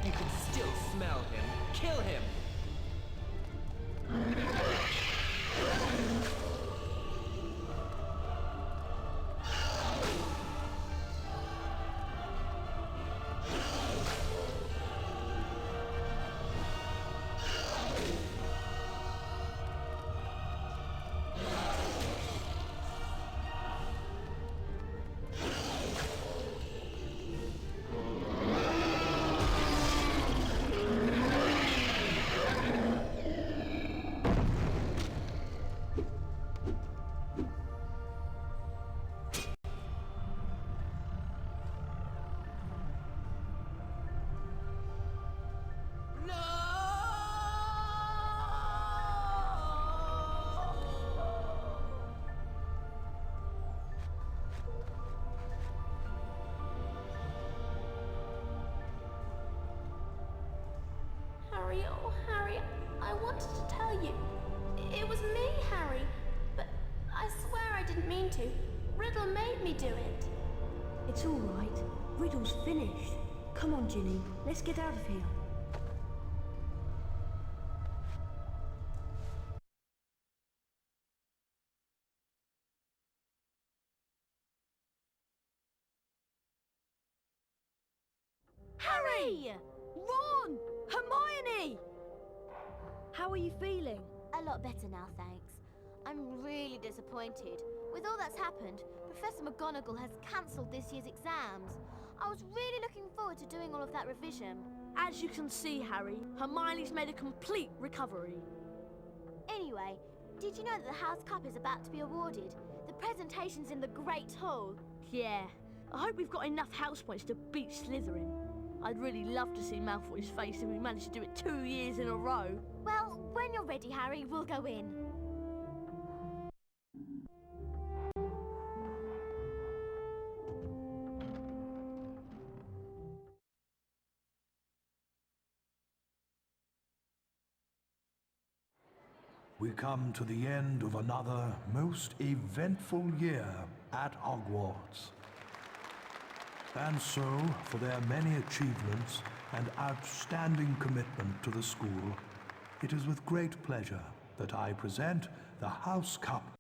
You can still smell him. Kill him! Harry, oh Harry, I wanted to tell you. It was me, Harry. But I swear I didn't mean to. Riddle made me do it. It's all right. Riddle's finished. Come on, Ginny. Let's get out of here. Harry! Ron! Hermione! How are you feeling? A lot better now, thanks. I'm really disappointed. With all that's happened, Professor McGonagall has cancelled this year's exams. I was really looking forward to doing all of that revision. As you can see, Harry, Hermione's made a complete recovery. Anyway, did you know that the House Cup is about to be awarded? The presentation's in the Great Hall. Yeah, I hope we've got enough house points to beat Slytherin. I'd really love to see Malfoy's face if we managed to do it 2 years in a row. Well, when you're ready, Harry, we'll go in. We come to the end of another most eventful year at Hogwarts. And so, for their many achievements and outstanding commitment to the school, it is with great pleasure that I present the House Cup